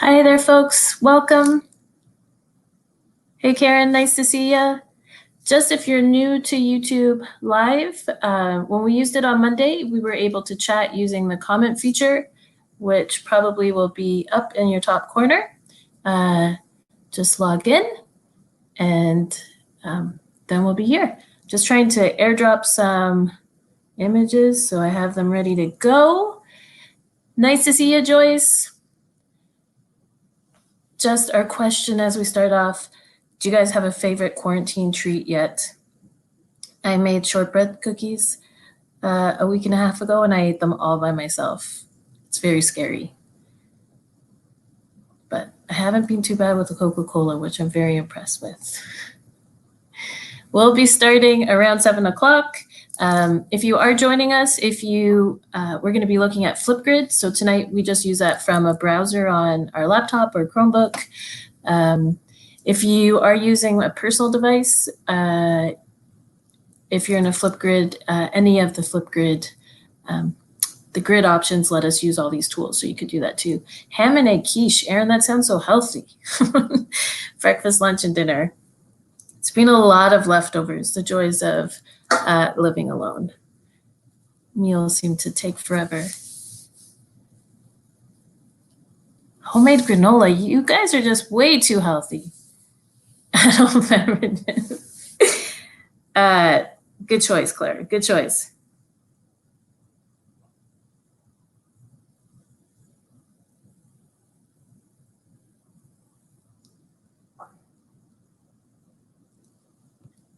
Hi there, folks. Welcome. Hey, Karen, nice to see you. Just if you're new to YouTube Live, when we used it on Monday, we were able to chat using the comment feature, which probably will be up in your top corner. Just log in, and then we'll be here. Just trying to airdrop some images, so I have them ready to go. Nice to see you, Joyce. Just our question as we start off, do you guys have a favorite quarantine treat yet? I made shortbread cookies a week and a half ago, and I ate them all by myself. It's very scary. But I haven't been too bad with the Coca-Cola, which I'm very impressed with. We'll be starting around 7 o'clock. If you are joining us, we're going to be looking at Flipgrid. So tonight we just use that from a browser on our laptop or Chromebook. If you are using a personal device, if you're in a Flipgrid, any of the Flipgrid, the grid options let us use all these tools. So you could do that too. Ham and egg quiche, Aaron, that sounds so healthy. Breakfast, lunch, and dinner. It's been a lot of leftovers, the joys of living alone. Meals seem to take forever. Homemade granola, you guys are just way too healthy. I don't remember this. Good choice, Claire, good choice.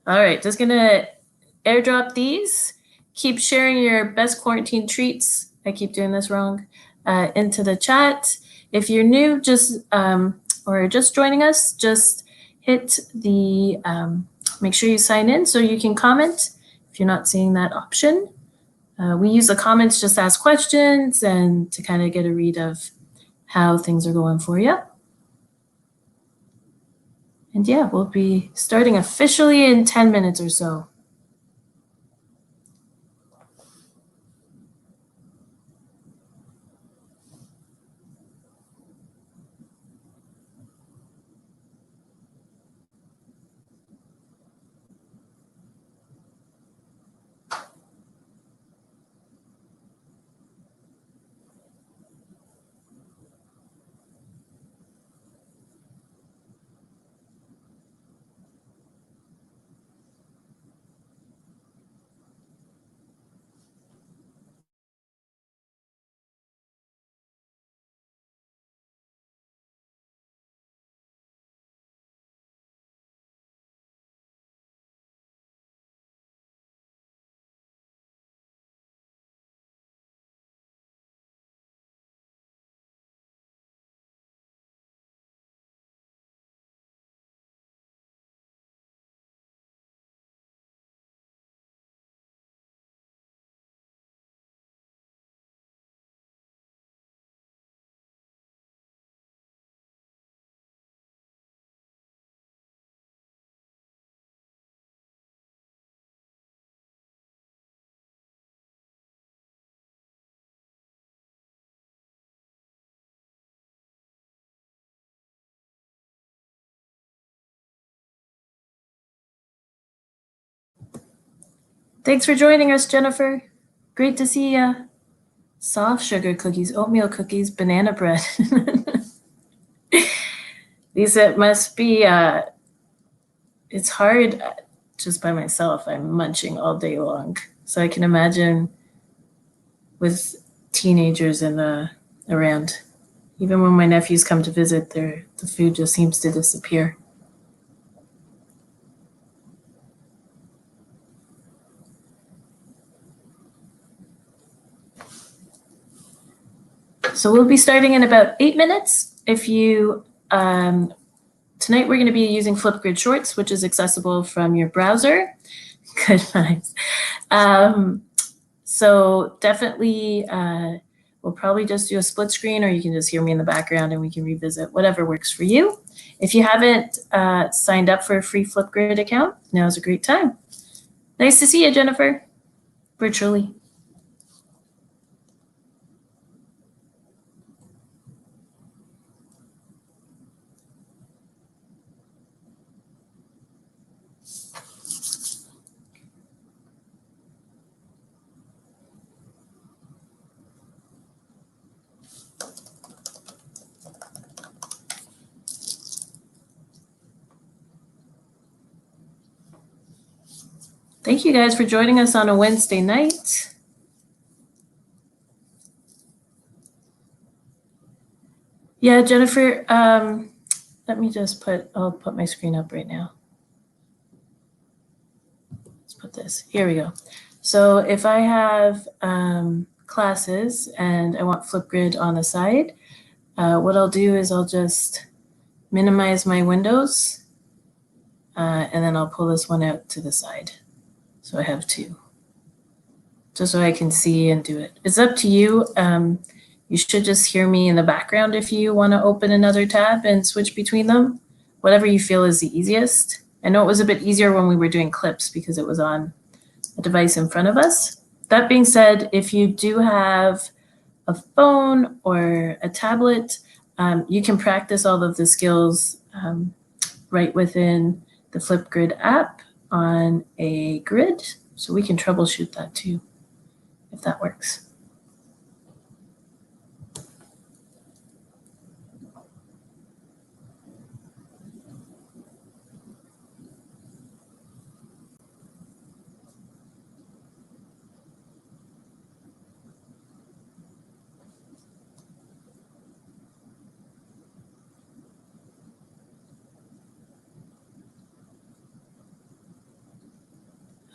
All right, just gonna airdrop these. Keep sharing your best quarantine treats. I keep doing this wrong. Into the chat. If you're new, or just joining us, just hit the, make sure you sign in so you can comment if you're not seeing that option. We use the comments just to ask questions and to kind of get a read of how things are going for you. And yeah, we'll be starting officially in 10 minutes or so. Thanks for joining us, Jennifer. Great to see you. Soft sugar cookies, oatmeal cookies, banana bread. These must be, it's hard just by myself. I'm munching all day long. So I can imagine with teenagers around. Even when my nephews come to visit, the food just seems to disappear. So we'll be starting in about 8 minutes. If you, tonight we're going to be using Flipgrid Shorts, which is accessible from your browser. Good vibes. So definitely, we'll probably just do a split screen, or you can just hear me in the background and we can revisit whatever works for you. If you haven't signed up for a free Flipgrid account, now's a great time. Nice to see you, Jennifer, virtually. Thank you guys for joining us on a Wednesday night. Yeah, Jennifer, let me just I'll put my screen up right now. Let's put this, here we go. So if I have classes and I want Flipgrid on the side, what I'll do is I'll just minimize my windows and then I'll pull this one out to the side. So I have two, just so I can see and do it. It's up to you. You should just hear me in the background if you want to open another tab and switch between them, whatever you feel is the easiest. I know it was a bit easier when we were doing clips because it was on a device in front of us. That being said, if you do have a phone or a tablet, you can practice all of the skills right within the Flipgrid app on a grid. So we can troubleshoot that too, if that works.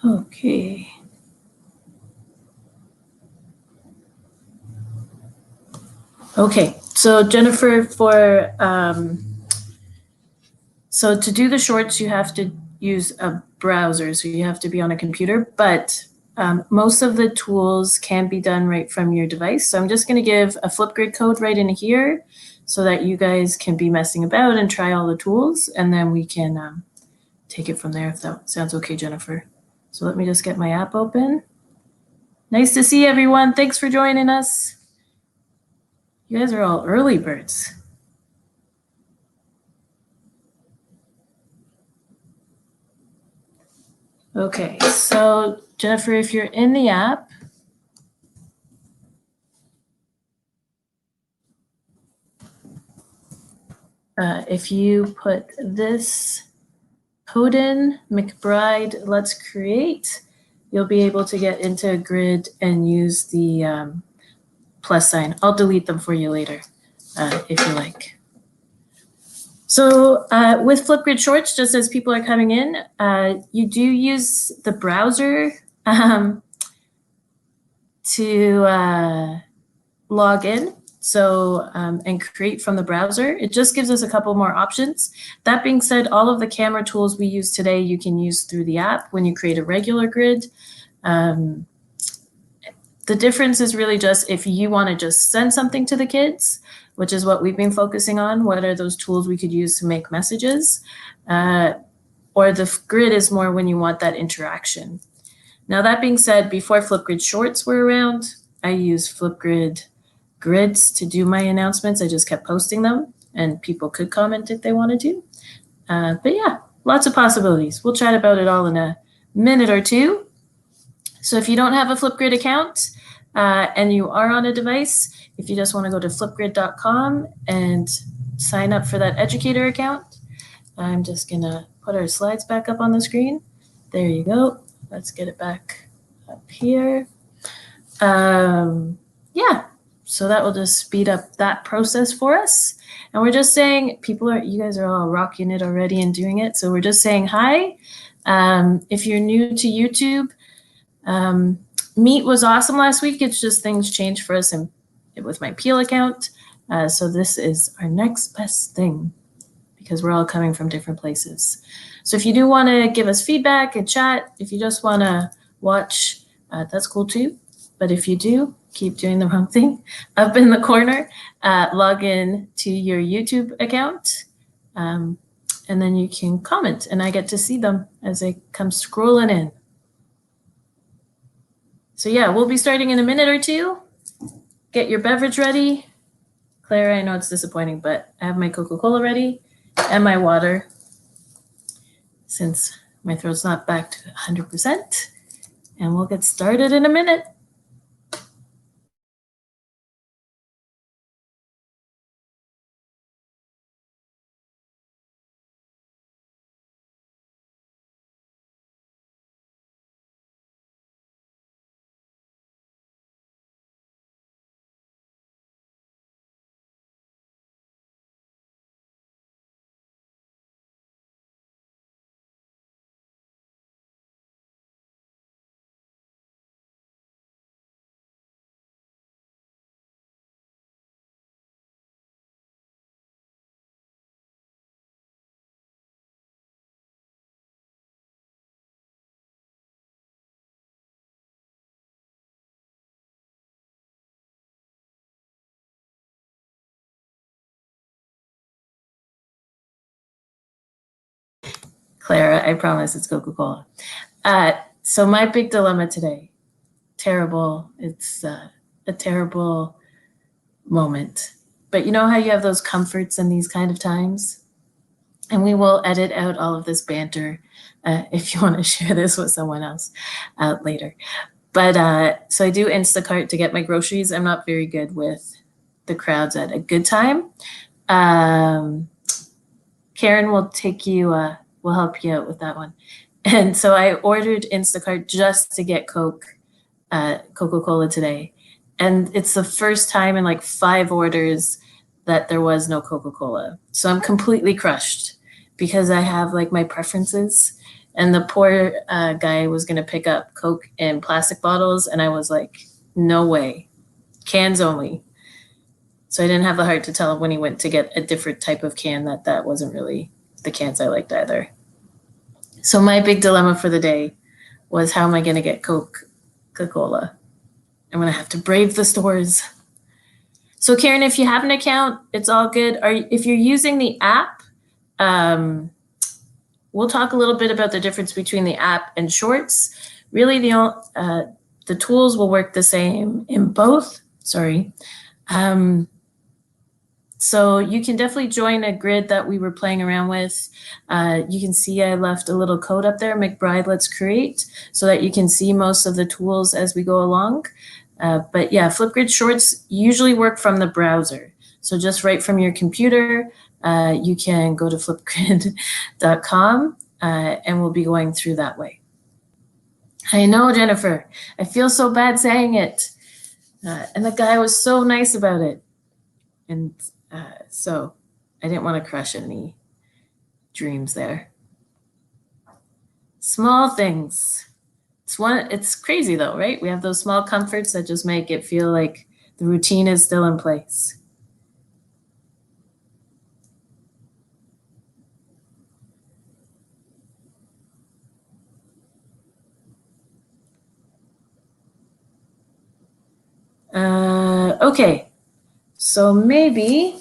Okay. Okay, so Jennifer, so to do the shorts, you have to use a browser, so you have to be on a computer, but most of the tools can be done right from your device. So I'm just gonna give a Flipgrid code right in here so that you guys can be messing about and try all the tools, and then we can take it from there if that sounds okay, Jennifer. So let me just get my app open. Nice to see everyone. Thanks for joining us. You guys are all early birds. Okay, so Jennifer, if you're in the app, if you put this code in, McBride, let's create, you'll be able to get into a grid and use the plus sign. I'll delete them for you later if you like. So with Flipgrid Shorts, just as people are coming in, you do use the browser to log in. So, and create from the browser. It just gives us a couple more options. That being said, all of the camera tools we use today, you can use through the app when you create a regular grid. The difference is really just if you want to just send something to the kids, which is what we've been focusing on. What are those tools we could use to make messages? Or the grid is more when you want that interaction. Now, that being said, before Flipgrid Shorts were around, I used Flipgrid grids to do my announcements. I just kept posting them and people could comment if they wanted to. But yeah, lots of possibilities. We'll chat about it all in a minute or two. So if you don't have a Flipgrid account and you are on a device, if you just want to go to flipgrid.com and sign up for that educator account, I'm just gonna put our slides back up on the screen. There you go. Let's get it back up here. Yeah. So that will just speed up that process for us. And we're just saying, you guys are all rocking it already and doing it. So we're just saying hi. If you're new to YouTube, Meet was awesome last week. It's just things changed for us with my Peel account. So this is our next best thing because we're all coming from different places. So if you do want to give us feedback and chat, if you just want to watch, that's cool too. But if you do, keep doing the wrong thing, up in the corner, log in to your YouTube account, and then you can comment, and I get to see them as they come scrolling in. So yeah, we'll be starting in a minute or two. Get your beverage ready. Claire, I know it's disappointing, but I have my Coca-Cola ready and my water since my throat's not back to 100%. And we'll get started in a minute. Clara, I promise it's Coca-Cola. So my big dilemma today, terrible. It's a terrible moment. But you know how you have those comforts in these kind of times? And we will edit out all of this banter if you want to share this with someone else later. But so I do Instacart to get my groceries. I'm not very good with the crowds at a good time. Karen will will help you out with that one. And so I ordered Instacart just to get Coca-Cola today. And it's the first time in like 5 orders that there was no Coca-Cola. So I'm completely crushed because I have like my preferences. And the poor guy was going to pick up Coke in plastic bottles. And I was like, no way, cans only. So I didn't have the heart to tell him when he went to get a different type of can that wasn't really the cans I liked either. So my big dilemma for the day was, how am I going to get Coca-Cola? I'm going to have to brave the stores. So Karen, if you have an account, it's all good. If you're using the app, we'll talk a little bit about the difference between the app and Shorts. Really, the tools will work the same in both. Sorry. So you can definitely join a grid that we were playing around with. You can see I left a little code up there, McBride Let's Create, so that you can see most of the tools as we go along. But yeah, Flipgrid Shorts usually work from the browser. So just right from your computer, you can go to flipgrid.com and we'll be going through that way. I know, Jennifer, I feel so bad saying it. And the guy was so nice about it. And so I didn't want to crush any dreams there. Small things. It's crazy though, right? We have those small comforts that just make it feel like the routine is still in place. Okay, so maybe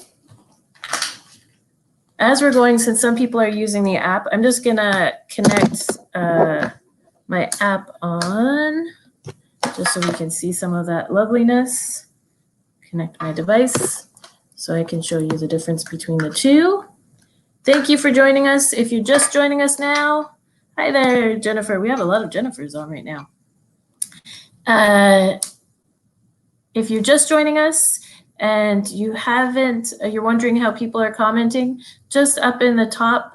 as we're going, since some people are using the app, I'm just gonna connect my app on just so we can see some of that loveliness. Connect my device so I can show you the difference between the two. Thank you for joining us. If you're just joining us now, hi there, Jennifer. We have a lot of Jennifers on right now. If you're just joining us and you're wondering how people are commenting, just up in the top,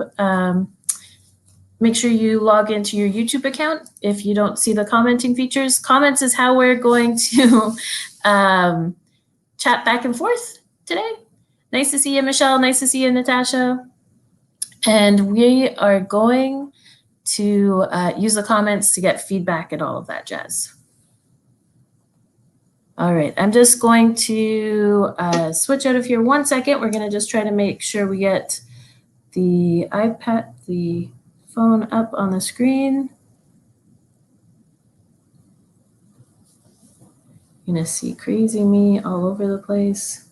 make sure you log into your YouTube account. If you don't see the commenting features, comments is how we're going to chat back and forth today. Nice to see you, Michelle. Nice to see you, Natasha. And we are going to use the comments to get feedback and all of that jazz. All right, I'm just going to switch out of here 1 second. We're going to just try to make sure we get the phone up on the screen. You're going to see crazy me all over the place.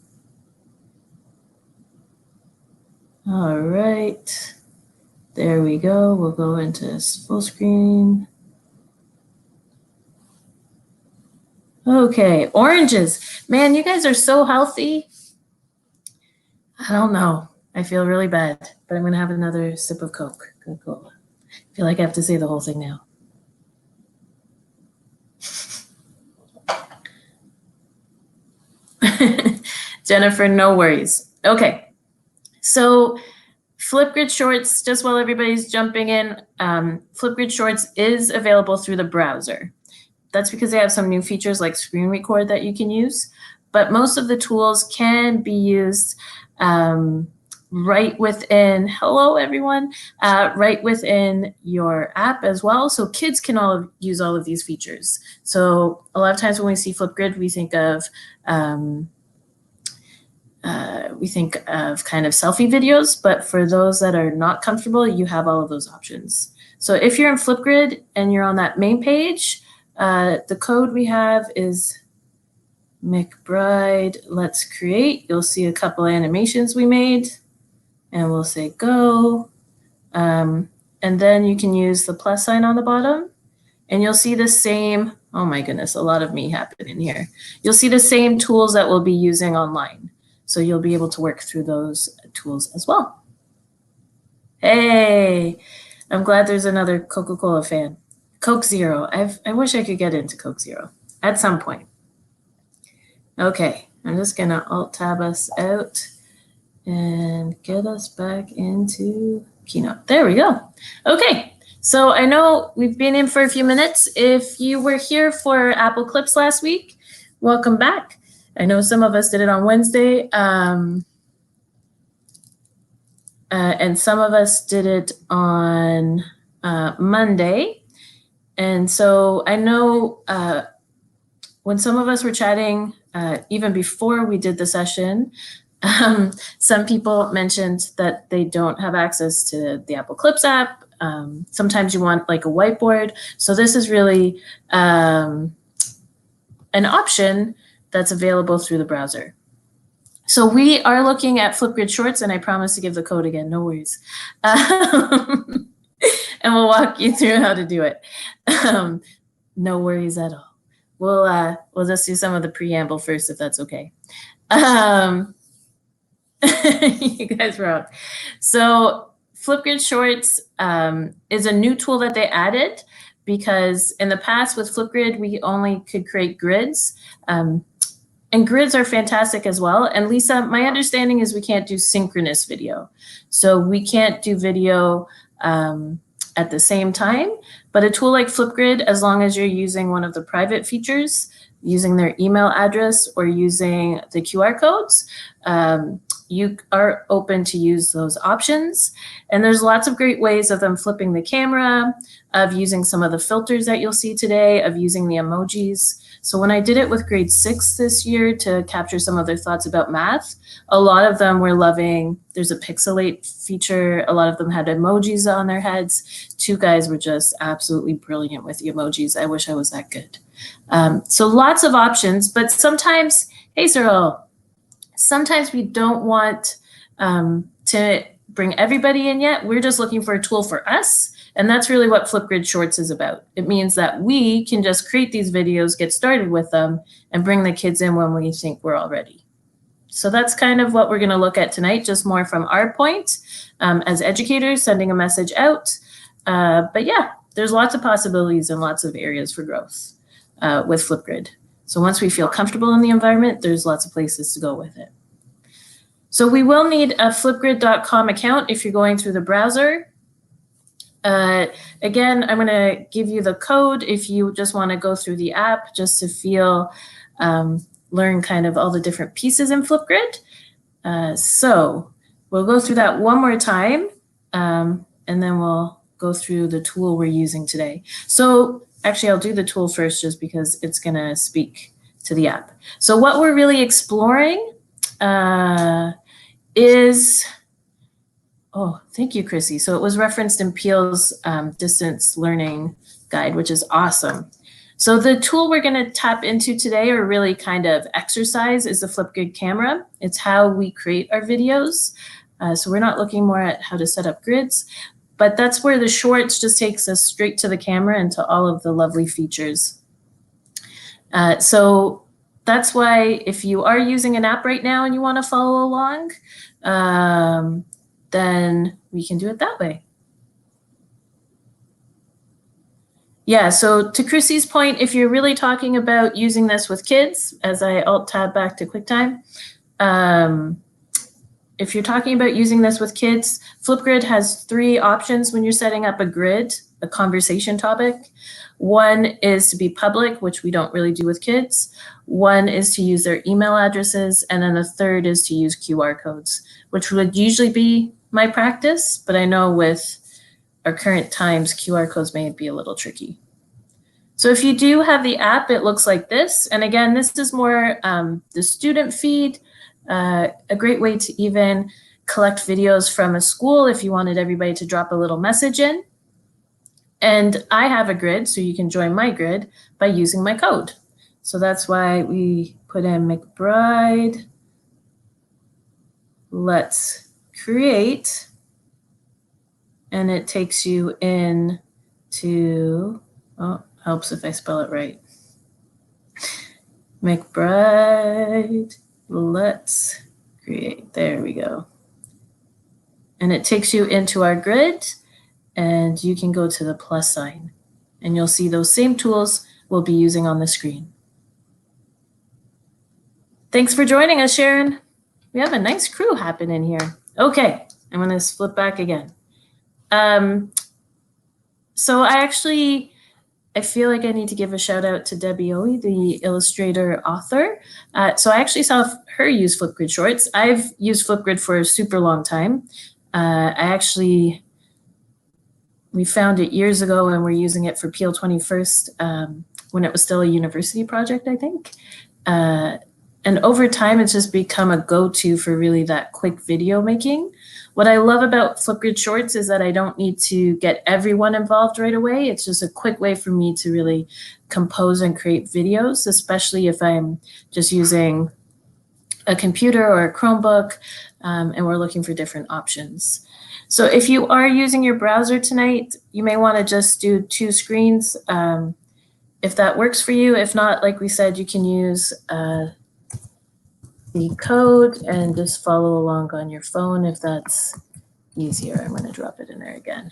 All right, there we go. We'll go into full screen. Okay, oranges. Man, you guys are so healthy. I don't know. I feel really bad, but I'm going to have another sip of Coca-Cola. I feel like I have to say the whole thing now. Jennifer, no worries. Okay, so Flipgrid Shorts, just while everybody's jumping in, Flipgrid Shorts is available through the browser. That's because they have some new features like screen record that you can use, but most of the tools can be used right within, hello everyone, right within your app as well. So kids can use all of these features. So a lot of times when we see Flipgrid, we think of kind of selfie videos, but for those that are not comfortable, you have all of those options. So if you're in Flipgrid and you're on that main page, the code we have is McBride Let's Create. You'll see a couple animations we made, and we'll say go. and then you can use the plus sign on the bottom, and you'll see the same, oh my goodness, a lot of me happening here. You'll see the same tools that we'll be using online. So you'll be able to work through those tools as well. Hey, I'm glad there's another Coca-Cola fan. Coke Zero. I wish I could get into Coke Zero at some point. Okay, I'm just gonna Alt-Tab us out and get us back into Keynote. There we go. Okay, so I know we've been in for a few minutes. If you were here for Apple Clips last week, welcome back. I know some of us did it on Wednesday, and some of us did it on Monday. And so I know when some of us were chatting, even before we did the session, some people mentioned that they don't have access to the Apple Clips app. Sometimes you want like a whiteboard. So this is really an option that's available through the browser. So we are looking at Flipgrid Shorts, and I promise to give the code again, no worries. And we'll walk you through how to do it. No worries at all. We'll just do some of the preamble first, if that's okay. You guys rock. So Flipgrid Shorts is a new tool that they added, because in the past with Flipgrid, we only could create grids. And grids are fantastic as well. And Lisa, my understanding is we can't do synchronous video. So we can't do video at the same time, but a tool like Flipgrid, as long as you're using one of the private features, using their email address or using the QR codes, you are open to use those options. And there's lots of great ways of them flipping the camera, of using some of the filters that you'll see today, of using the emojis. So when I did it with grade 6 this year to capture some of their thoughts about math, a lot of them were loving, there's a pixelate feature. A lot of them had emojis on their heads. 2 guys were just absolutely brilliant with the emojis. I wish I was that good. So lots of options, but sometimes, hey Cyril, sometimes we don't want to bring everybody in yet. We're just looking for a tool for us. And that's really what Flipgrid Shorts is about. It means that we can just create these videos, get started with them, and bring the kids in when we think we're all ready. So that's kind of what we're going to look at tonight, just more from our point as educators, sending a message out. But yeah, there's lots of possibilities and lots of areas for growth with Flipgrid. So once we feel comfortable in the environment, there's lots of places to go with it. So we will need a flipgrid.com account if you're going through the browser. Again, I'm going to give you the code if you just want to go through the app just to feel, learn kind of all the different pieces in Flipgrid. So we'll go through that one more time, and then we'll go through the tool we're using today. So actually, I'll do the tool first just because it's going to speak to the app. So what we're really exploring is... Oh, thank you, Chrissy. So it was referenced in Peel's distance learning guide, which is awesome. So the tool we're going to tap into today, or really kind of exercise, is the Flipgrid camera. It's how we create our videos. So we're not looking more at how to set up grids, but that's where the shorts just takes us straight to the camera and to all of the lovely features. So that's why if you are using an app right now and you want to follow along, then we can do it that way. Yeah, so to Chrissy's point, if you're really talking about using this with kids, as I Alt-Tab back to QuickTime, if you're talking about using this with kids, Flipgrid has 3 options when you're setting up a grid, a conversation topic. One is to be public, which we don't really do with kids. One is to use their email addresses. And then the third is to use QR codes, which would usually be my practice, but I know with our current times, QR codes may be a little tricky. So if you do have the app, it looks like this. And again, this is more the student feed, a great way to even collect videos from a school if you wanted everybody to drop a little message in. And I have a grid, so you can join my grid by using my code. So that's why we put in McBride. Let's create and it takes you in to, oh, helps if I spell it right. McBride, let's create, there we go. And it takes you into our grid, and you can go to the plus sign, and you'll see those same tools we'll be using on the screen. Thanks for joining us, Sharon. We have a nice crew happening here. Okay, I'm gonna flip back again. So I feel like I need to give a shout out to Debbie Owie, the illustrator author. So I actually saw her use Flipgrid Shorts. I've used Flipgrid for a super long time. We found it years ago and we're using it for PL 21st when it was still a university project, I think. And over time, it's just become a go-to for really that quick video making. What I love about Flipgrid Shorts is that I don't need to get everyone involved right away. It's just a quick way for me to really compose and create videos, especially if I'm just using a computer or a Chromebook and we're looking for different options. So if you are using your browser tonight, you may want to just do 2 screens if that works for you. If not, like we said, you can use the code and just follow along on your phone if that's easier. I'm going to drop it in there again.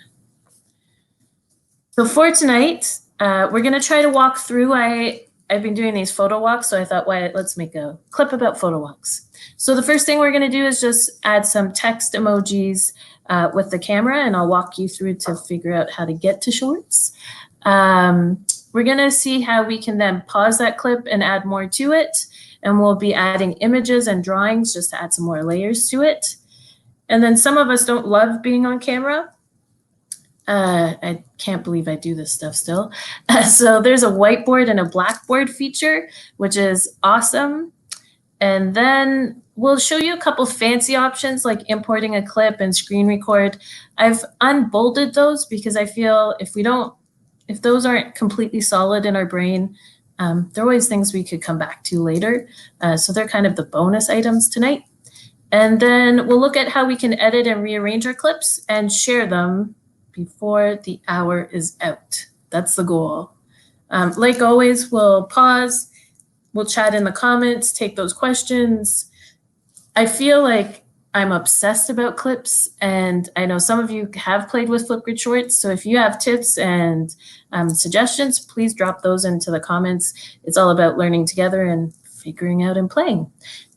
So for tonight, we're going to try to walk through. I've been doing these photo walks, so I thought, let's make a clip about photo walks. So the first thing we're going to do is just add some text emojis with the camera, and I'll walk you through to figure out how to get to Shorts. We're going to see how we can then pause that clip and add more to it. And we'll be adding images and drawings just to add some more layers to it. And then some of us don't love being on camera. I can't believe I do this stuff still. So there's a whiteboard and a blackboard feature, which is awesome. And then we'll show you a couple fancy options like importing a clip and screen record. I've unbolded those because I feel if those aren't completely solid in our brain, there are always things we could come back to later. So they're kind of the bonus items tonight. And then we'll look at how we can edit and rearrange our clips and share them before the hour is out. That's the goal. Like always, we'll pause, we'll chat in the comments, take those questions. I feel like I'm obsessed about clips, and I know some of you have played with Flipgrid Shorts. So if you have tips and suggestions, please drop those into the comments. It's all about learning together and figuring out and playing.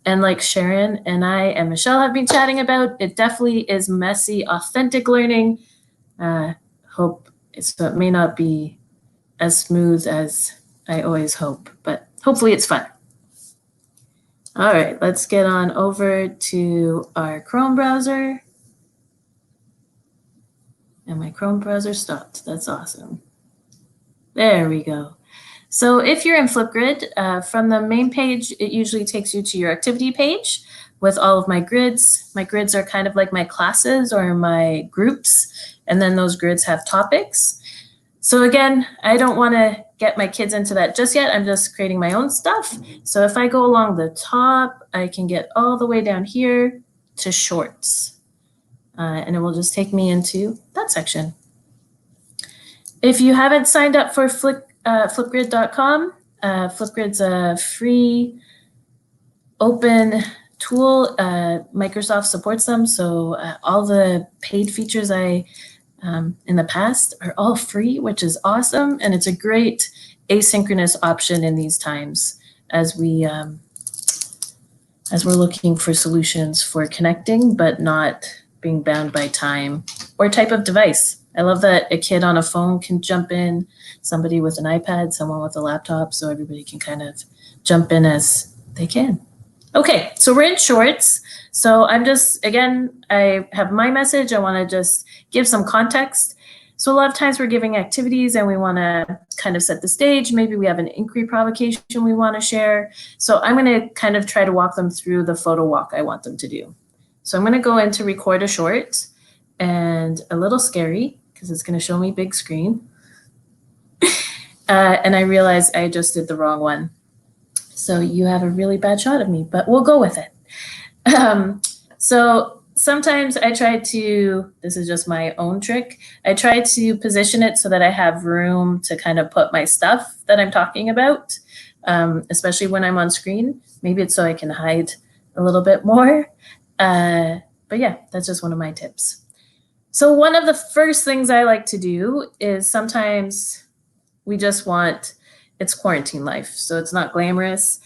And like Sharon and I and Michelle have been chatting about, it definitely is messy, authentic learning. So it may not be as smooth as I always hope, but hopefully it's fun. All right, let's get on over to our Chrome browser. And my Chrome browser stopped. That's awesome. There we go. So if you're in Flipgrid, from the main page, it usually takes you to your activity page with all of my grids. My grids are kind of like my classes or my groups, and then those grids have topics. So again, I don't want to get my kids into that just yet. I'm just creating my own stuff. So if I go along the top, I can get all the way down here to Shorts. And it will just take me into that section. If you haven't signed up for Flipgrid.com, Flipgrid's a free, open tool. Microsoft supports them, so all the paid features in the past are all free, which is awesome, and it's a great asynchronous option in these times as we're looking for solutions for connecting but not being bound by time or type of device. I love that a kid on a phone can jump in, somebody with an iPad, someone with a laptop, so everybody can kind of jump in as they can. Okay, so we're in Shorts. So I have my message. I want to just give some context. So a lot of times we're giving activities and we want to kind of set the stage. Maybe we have an inquiry provocation we want to share. So I'm going to kind of try to walk them through the photo walk I want them to do. So I'm going to go into record a short, and a little scary because it's going to show me big screen. And I realized I just did the wrong one. So you have a really bad shot of me, but we'll go with it. So sometimes I try to, this is just my own trick, I try to position it so that I have room to kind of put my stuff that I'm talking about, especially when I'm on screen. Maybe it's so I can hide a little bit more. But yeah, that's just one of my tips. So one of the first things I like to do is sometimes we just want, it's quarantine life, so it's not glamorous.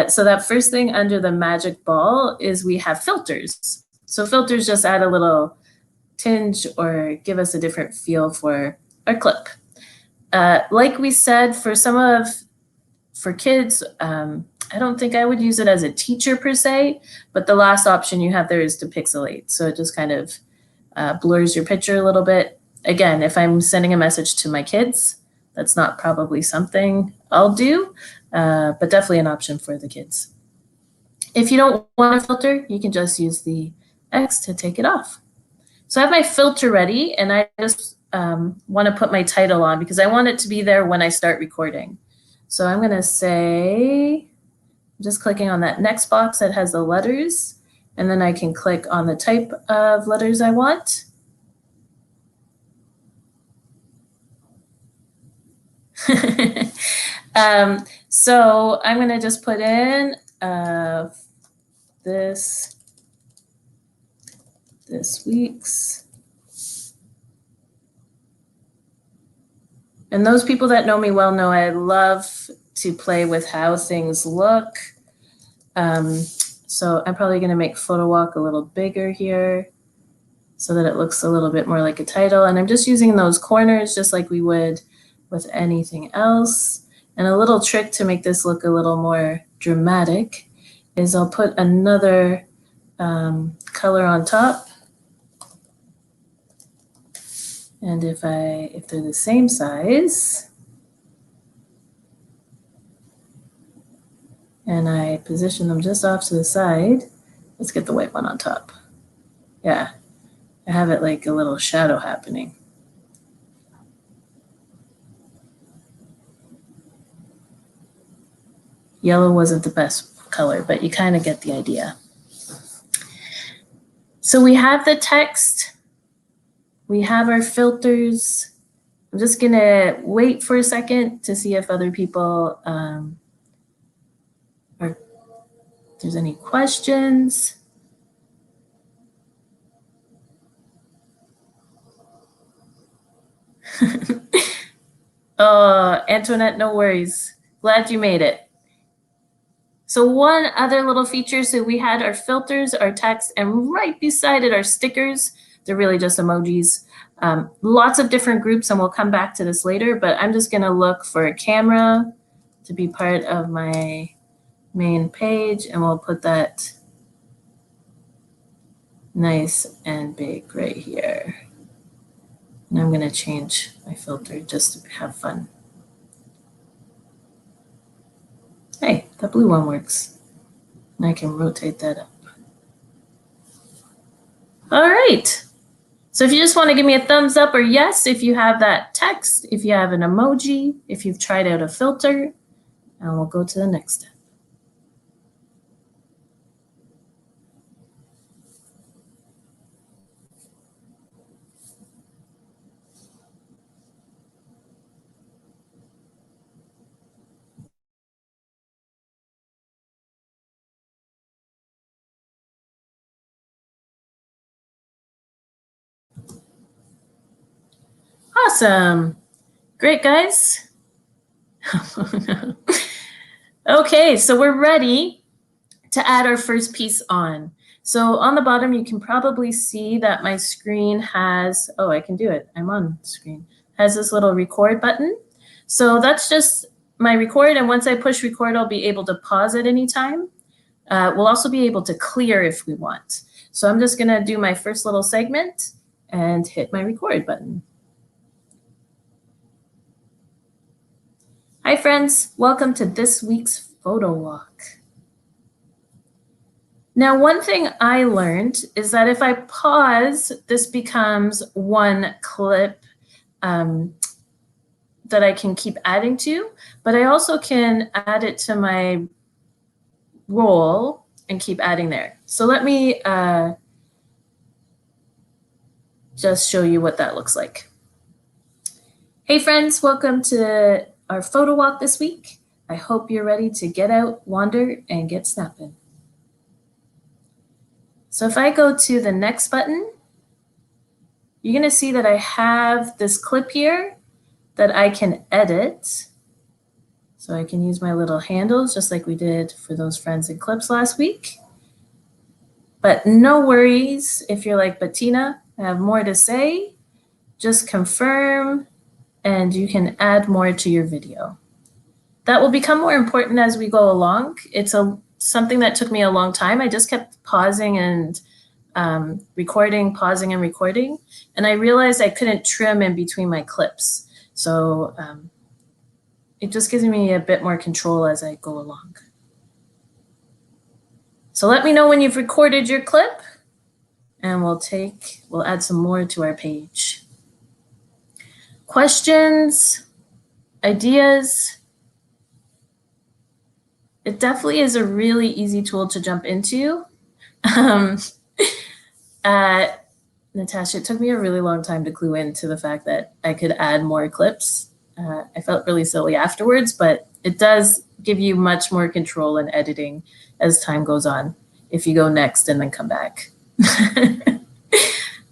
So that first thing under the magic ball is we have filters. So filters just add a little tinge or give us a different feel for our clip. Like we said, for kids, I don't think I would use it as a teacher per se, but the last option you have there is to pixelate. So it just kind of blurs your picture a little bit. Again, if I'm sending a message to my kids, that's not probably something I'll do, but definitely an option for the kids. If you don't want a filter, you can just use the X to take it off. So I have my filter ready, and I just want to put my title on because I want it to be there when I start recording. So I'm going to say, I'm just clicking on that next box that has the letters, and then I can click on the type of letters I want. So I'm going to just put in this week's. And those people that know me well know I love to play with how things look. So I'm probably going to make photo walk a little bigger here so that it looks a little bit more like a title. And I'm just using those corners just like we would with anything else. And a little trick to make this look a little more dramatic is I'll put another color on top. And if they're the same size, and I position them just off to the side, let's get the white one on top. Yeah, I have it like a little shadow happening. Yellow wasn't the best color, but you kind of get the idea. So we have the text. We have our filters. I'm just going to wait for a second to see if other people, or if there's any questions. Oh, Antoinette, no worries. Glad you made it. So one other little feature, so we had our filters, our text, and right beside it are stickers. They're really just emojis. Lots of different groups, and we'll come back to this later, but I'm just gonna look for a camera to be part of my main page, and we'll put that nice and big right here. And I'm gonna change my filter just to have fun. Hey, that blue one works. And I can rotate that up. All right. So if you just want to give me a thumbs up or yes, if you have that text, if you have an emoji, if you've tried out a filter, and we'll go to the next step. Awesome. Great, guys. Okay, so we're ready to add our first piece on. So on the bottom, you can probably see that my screen has, oh, I can do it. I'm on screen. Has this little record button. So that's just my record. And once I push record, I'll be able to pause at any time. We'll also be able to clear if we want. So I'm just gonna do my first little segment and hit my record button. Hi friends, welcome to this week's photo walk. Now, one thing I learned is that if I pause, this becomes one clip that I can keep adding to, but I also can add it to my roll and keep adding there. So let me just show you what that looks like. Hey friends, welcome to our photo walk this week. I hope you're ready to get out, wander, and get snapping. So if I go to the next button, you're going to see that I have this clip here that I can edit. So I can use my little handles just like we did for those friends and clips last week. But no worries if you're like, but Tina, I have more to say. Just confirm and you can add more to your video. That will become more important as we go along. It's something that took me a long time. I just kept pausing and recording, pausing and recording. And I realized I couldn't trim in between my clips. So it just gives me a bit more control as I go along. So let me know when you've recorded your clip and we'll add some more to our page. Questions, ideas. It definitely is a really easy tool to jump into. Natasha, it took me a really long time to clue into the fact that I could add more clips. I felt really silly afterwards, but it does give you much more control in editing as time goes on if you go next and then come back.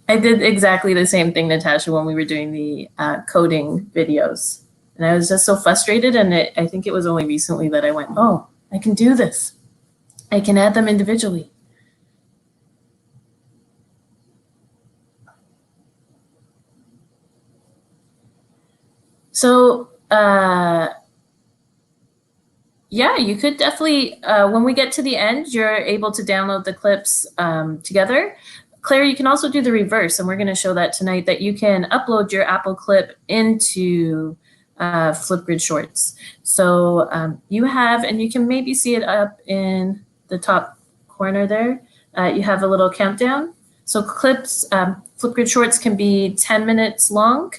I did exactly the same thing, Natasha, when we were doing the coding videos. And I was just so frustrated, and I think it was only recently that I went, oh, I can do this. I can add them individually. So yeah, you could definitely, when we get to the end, you're able to download the clips together. Claire, you can also do the reverse, and we're going to show that tonight, that you can upload your Apple clip into Flipgrid Shorts. So you have, and you can maybe see it up in the top corner there, you have a little countdown. So clips, Flipgrid Shorts can be 10 minutes long.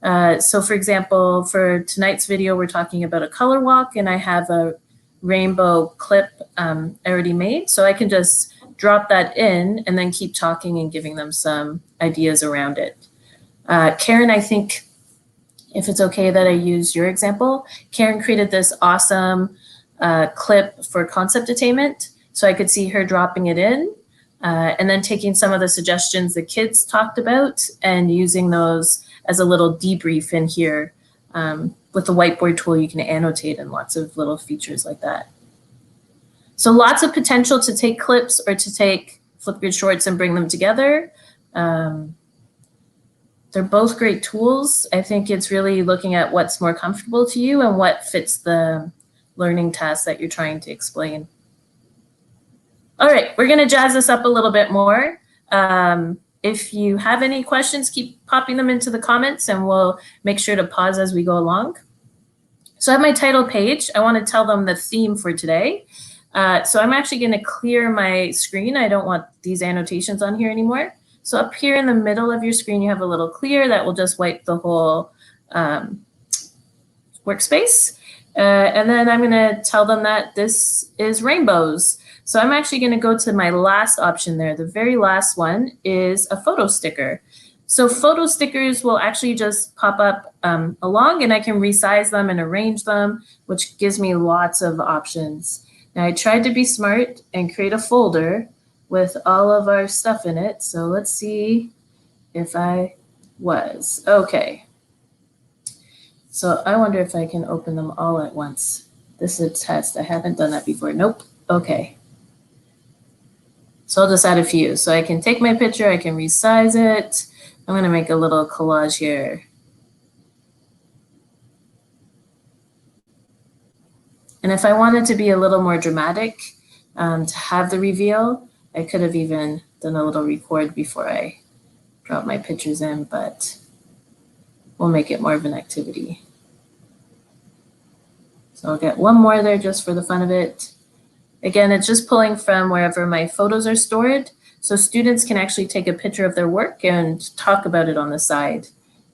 So for example, for tonight's video, we're talking about a color walk, and I have a rainbow clip already made. So I can just drop that in and then keep talking and giving them some ideas around it. Karen, I think if it's okay that I use your example, Karen created this awesome clip for concept attainment. So I could see her dropping it in and then taking some of the suggestions the kids talked about and using those as a little debrief in here. With the whiteboard tool, you can annotate and lots of little features like that. So lots of potential to take clips or to take Flipgrid Shorts and bring them together. They're both great tools. I think it's really looking at what's more comfortable to you and what fits the learning task that you're trying to explain. All right, we're gonna jazz this up a little bit more. If you have any questions, keep popping them into the comments and we'll make sure to pause as we go along. So I have my title page. I want to tell them the theme for today. So I'm actually going to clear my screen. I don't want these annotations on here anymore. So up here in the middle of your screen, you have a little clear that will just wipe the whole workspace. And then I'm going to tell them that this is rainbows. So I'm actually going to go to my last option there. The very last one is a photo sticker. So photo stickers will actually just pop up along, and I can resize them and arrange them, which gives me lots of options. Now I tried to be smart and create a folder with all of our stuff in it. So let's see if I was. Okay. So I wonder if I can open them all at once. This is a test. I haven't done that before. Nope. Okay. So I'll just add a few. So I can take my picture, I can resize it. I'm going to make a little collage here. And if I wanted to be a little more dramatic, to have the reveal, I could have even done a little record before I drop my pictures in, but we'll make it more of an activity. So I'll get one more there just for the fun of it. Again, it's just pulling from wherever my photos are stored. So students can actually take a picture of their work and talk about it on the side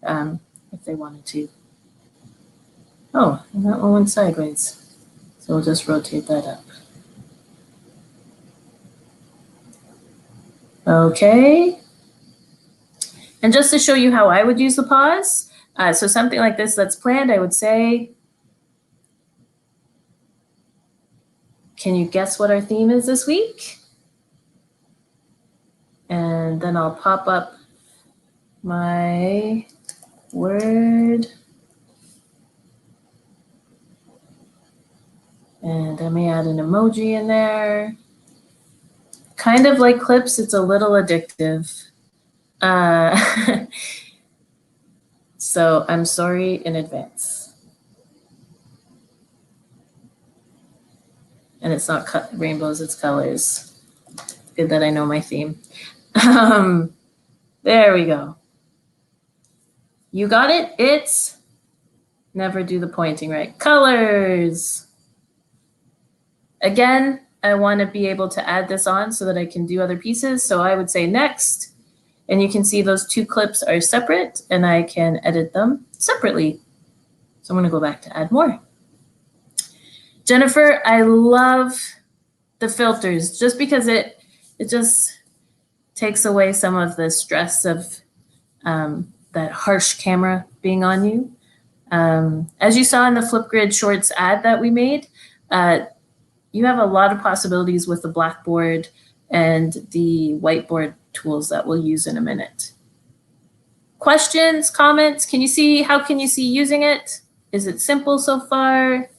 if they wanted to. Oh, and that one went sideways. So we'll just rotate that up. Okay. And just to show you how I would use the pause, so something like this that's planned, I would say, can you guess what our theme is this week? And then I'll pop up my word. And I may add an emoji in there. Kind of like clips, it's a little addictive. So I'm sorry in advance. And it's not rainbows, it's colors. Good that I know my theme. There we go. You got it? It's never do the pointing right. Colors. Again, I want to be able to add this on so that I can do other pieces. So I would say next, and you can see those two clips are separate and I can edit them separately. So I'm going to go back to add more. Jennifer, I love the filters just because it just takes away some of the stress of that harsh camera being on you. As you saw in the Flipgrid Shorts ad that we made, you have a lot of possibilities with the Blackboard and the whiteboard tools that we'll use in a minute. Questions, comments? How can you see using it? Is it simple so far?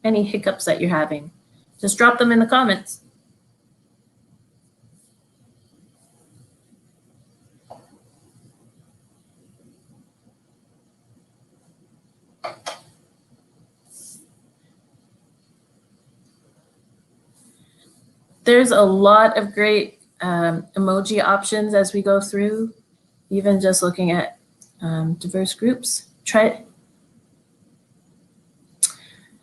Any hiccups that you're having? Just drop them in the comments. There's a lot of great emoji options as we go through, even just looking at diverse groups. Try it.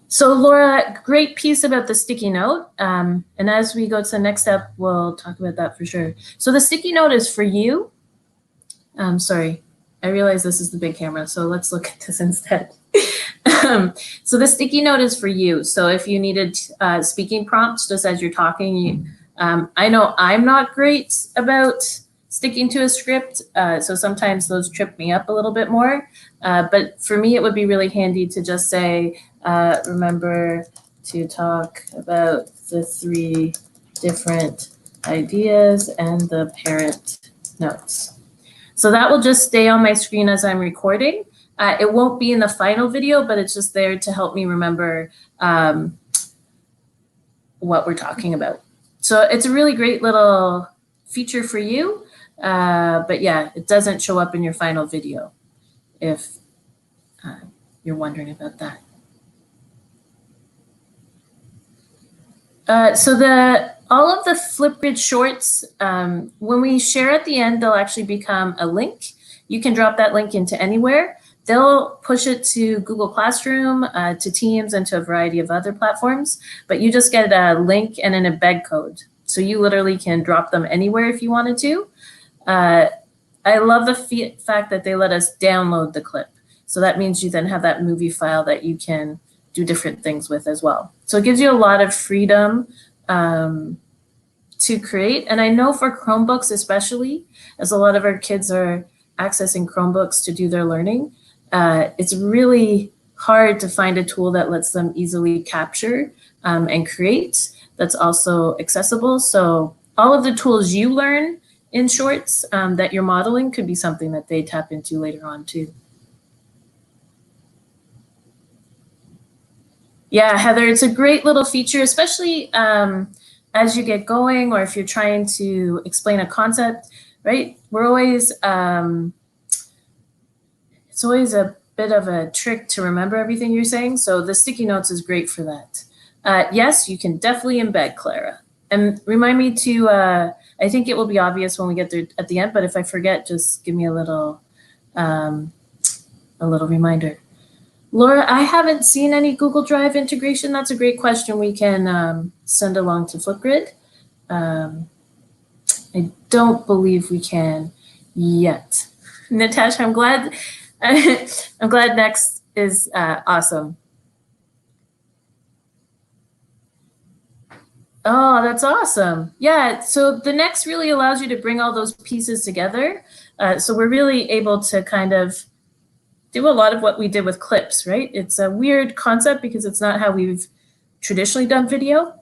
So Laura, great piece about the sticky note. And as we go to the next step, we'll talk about that for sure. So the sticky note is for you. Sorry, I realize this is the big camera, so let's look at this instead. So the sticky note is for you. So if you needed speaking prompts just as you're talking, I know I'm not great about sticking to a script, so sometimes those trip me up a little bit more. But for me, it would be really handy to just say, remember to talk about the 3 different ideas and the parent notes. So that will just stay on my screen as I'm recording. It won't be in the final video, but it's just there to help me remember what we're talking about. So it's a really great little feature for you. But yeah, it doesn't show up in your final video if you're wondering about that. So all of the Flipgrid Shorts, when we share at the end, they'll actually become a link. You can drop that link into anywhere. They'll push it to Google Classroom, to Teams, and to a variety of other platforms. But you just get a link and an embed code. So you literally can drop them anywhere if you wanted to. I love the fact that they let us download the clip. So that means you then have that movie file that you can do different things with as well. So it gives you a lot of freedom to create. And I know for Chromebooks especially, as a lot of our kids are accessing Chromebooks to do their learning, it's really hard to find a tool that lets them easily capture and create that's also accessible. So all of the tools you learn in Shorts that you're modeling could be something that they tap into later on too. Yeah, Heather, it's a great little feature, especially as you get going or if you're trying to explain a concept, right? We're always, it's always a bit of a trick to remember everything you're saying. So the sticky notes is great for that. Yes, you can definitely embed, Clara. And remind me to, I think it will be obvious when we get there at the end, but if I forget, just give me a little reminder. Laura, I haven't seen any Google Drive integration. That's a great question we can send along to Flipgrid. I don't believe we can yet. Natasha, I'm glad next is awesome. Oh, that's awesome. Yeah, so the next really allows you to bring all those pieces together. So we're really able to kind of do a lot of what we did with clips, right? It's a weird concept because it's not how we've traditionally done video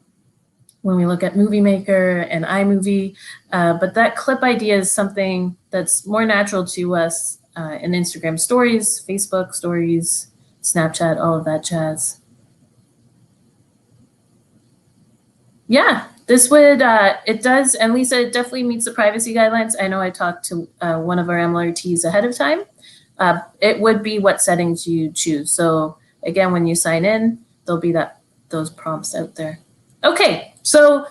when we look at Movie Maker and iMovie, but that clip idea is something that's more natural to us in Instagram stories, Facebook stories, Snapchat, all of that jazz. Yeah, this would, it does, and Lisa, it definitely meets the privacy guidelines. I know I talked to one of our MLRTs ahead of time. It would be what settings you choose. So again, when you sign in, there'll be those prompts out there. Okay, so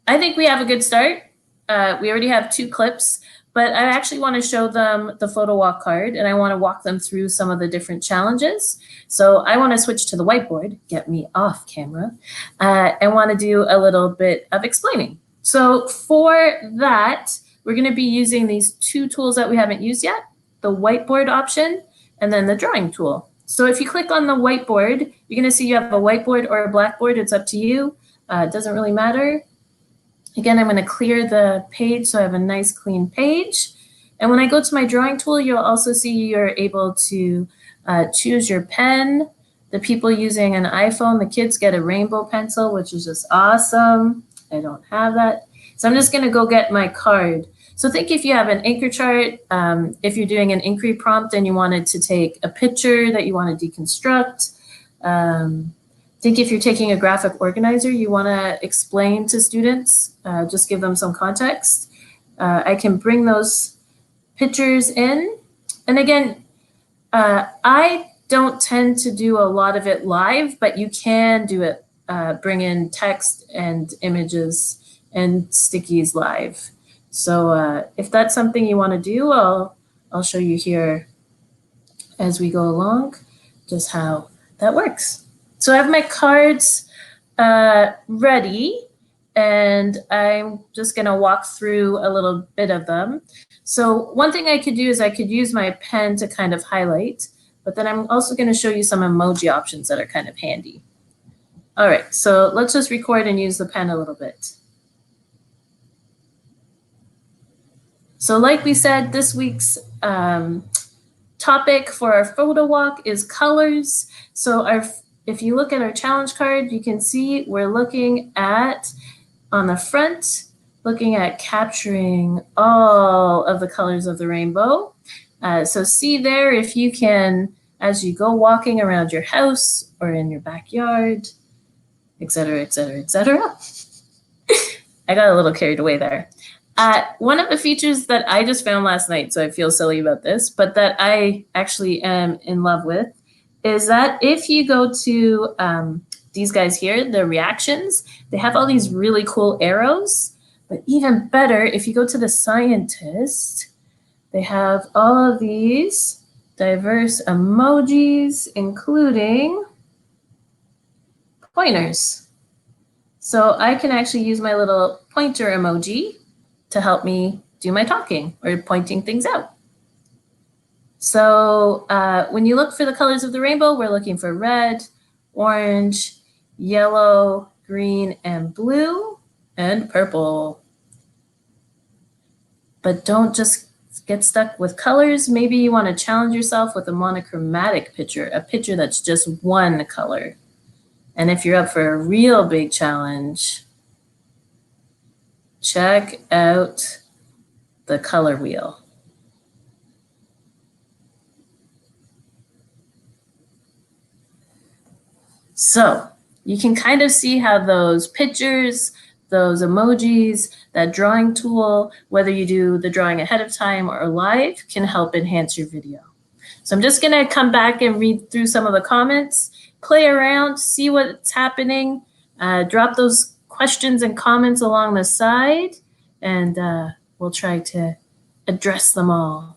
I think we have a good start. We already have 2 clips, but I actually want to show them the photo walk card, and I want to walk them through some of the different challenges. So I want to switch to the whiteboard, get me off camera, and want to do a little bit of explaining. So for that, we're going to be using these 2 tools that we haven't used yet, the whiteboard option and then the drawing tool. So if you click on the whiteboard, you're going to see you have a whiteboard or a blackboard. It's up to you. It doesn't really matter. Again, I'm going to clear the page so I have a nice clean page. And when I go to my drawing tool, you'll also see you're able to choose your pen. The people using an iPhone, the kids get a rainbow pencil, which is just awesome. I don't have that. So I'm just going to go get my card. So think if you have an anchor chart, if you're doing an inquiry prompt and you wanted to take a picture that you want to deconstruct. Think if you're taking a graphic organizer, you want to explain to students, just give them some context. I can bring those pictures in. And again, I don't tend to do a lot of it live, but you can do it, bring in text and images and stickies live. So if that's something you want to do, I'll show you here as we go along just how that works. So I have my cards ready, and I'm just going to walk through a little bit of them. So one thing I could do is I could use my pen to kind of highlight, but then I'm also going to show you some emoji options that are kind of handy. All right, so let's just record and use the pen a little bit. So like we said, this week's topic for our photo walk is colors. So if you look at our challenge card, you can see we're looking at, on the front, looking at capturing all of the colors of the rainbow. So see there if you can, as you go walking around your house or in your backyard, et cetera, et cetera, et cetera. I got a little carried away there. One of the features that I just found last night, so I feel silly about this, but that I actually am in love with, is that if you go to these guys here, the reactions, they have all these really cool arrows. But even better, if you go to the scientist, they have all of these diverse emojis, including pointers. So I can actually use my little pointer emoji to help me do my talking or pointing things out. So when you look for the colors of the rainbow, we're looking for red, orange, yellow, green, and blue, and purple. But don't just get stuck with colors. Maybe you want to challenge yourself with a monochromatic picture, a picture that's just one color. And if you're up for a real big challenge, check out the color wheel. So you can kind of see how those pictures, those emojis, that drawing tool, whether you do the drawing ahead of time or live, can help enhance your video. So I'm just gonna come back and read through some of the comments, play around, see what's happening, drop those questions and comments along the side, and we'll try to address them all.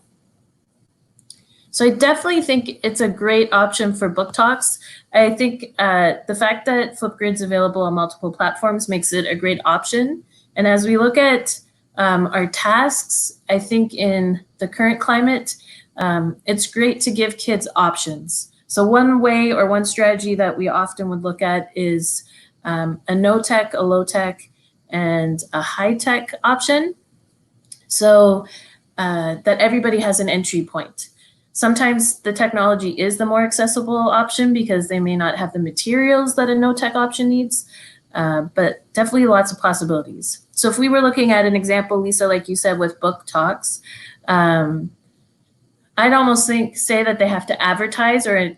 So I definitely think it's a great option for book talks. I think the fact that Flipgrid's available on multiple platforms makes it a great option. And as we look at our tasks, I think in the current climate, it's great to give kids options. So one way or one strategy that we often would look at is a no-tech, a low-tech, and a high-tech option, so that everybody has an entry point. Sometimes the technology is the more accessible option because they may not have the materials that a no-tech option needs, but definitely lots of possibilities. So if we were looking at an example, Lisa, like you said, with book talks, I'd almost say that they have to advertise or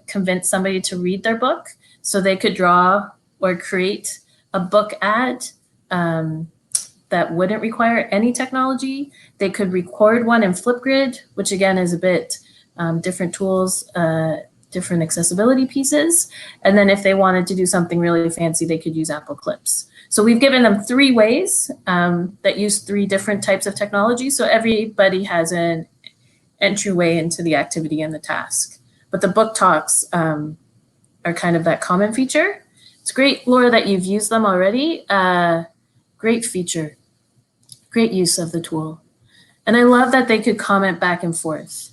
convince somebody to read their book. So they could draw or create a book ad that wouldn't require any technology. They could record one in Flipgrid, which again is a bit different tools, different accessibility pieces. And then if they wanted to do something really fancy, they could use Apple Clips. So we've given them 3 ways that use 3 different types of technology. So everybody has an entryway into the activity and the task. But the book talks are kind of that common feature. It's great, Laura, that you've used them already. Great feature, great use of the tool. And I love that they could comment back and forth.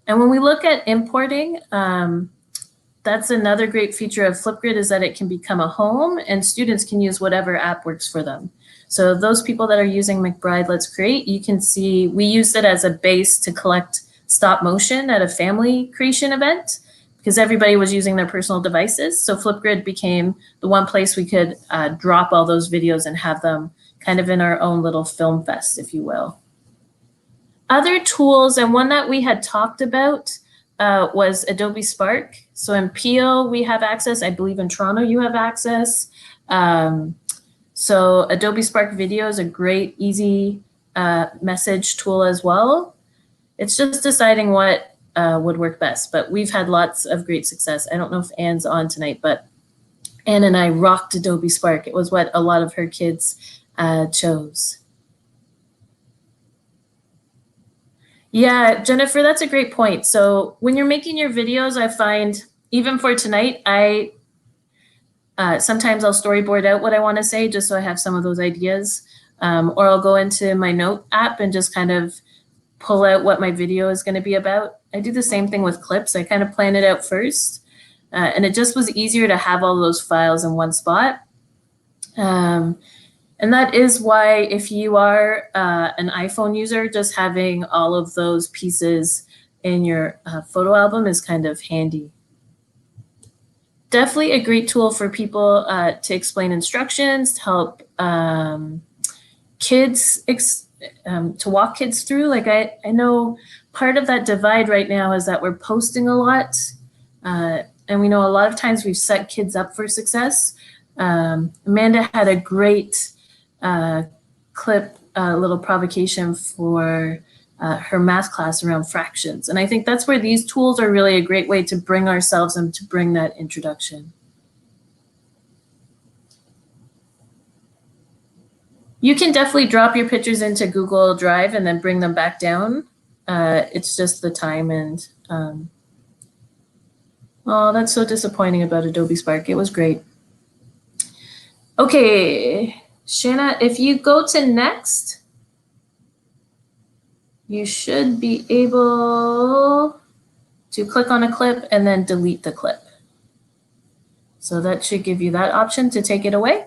And when we look at importing, that's another great feature of Flipgrid, is that it can become a home and students can use whatever app works for them. So those people that are using McBride Let's Create, you can see we used it as a base to collect stop motion at a family creation event because everybody was using their personal devices. So Flipgrid became the one place we could drop all those videos and have them kind of in our own little film fest, if you will. Other tools, and one that we had talked about was Adobe Spark. So in Peel, we have access. I believe in Toronto, you have access. So Adobe Spark Video is a great, easy message tool as well. It's just deciding what would work best, but we've had lots of great success. I don't know if Anne's on tonight, but Anne and I rocked Adobe Spark. It was what a lot of her kids chose. Yeah, Jennifer, that's a great point. So when you're making your videos, I find, even for tonight, sometimes I'll storyboard out what I want to say just so I have some of those ideas. Or I'll go into my note app and just kind of pull out what my video is going to be about. I do the same thing with clips. I kind of plan it out first. And it just was easier to have all those files in one spot. And that is why if you are an iPhone user, just having all of those pieces in your photo album is kind of handy. Definitely a great tool for people to explain instructions, to help kids, to walk kids through. Like I know part of that divide right now is that we're posting a lot. And we know a lot of times we've set kids up for success. Amanda had a great clip, little provocation for her math class around fractions. And I think that's where these tools are really a great way to bring ourselves and to bring that introduction. You can definitely drop your pictures into Google Drive and then bring them back down. It's just the time and, oh, that's so disappointing about Adobe Spark. It was great. Okay, Shanna, if you go to next, you should be able to click on a clip and then delete the clip. So that should give you that option to take it away.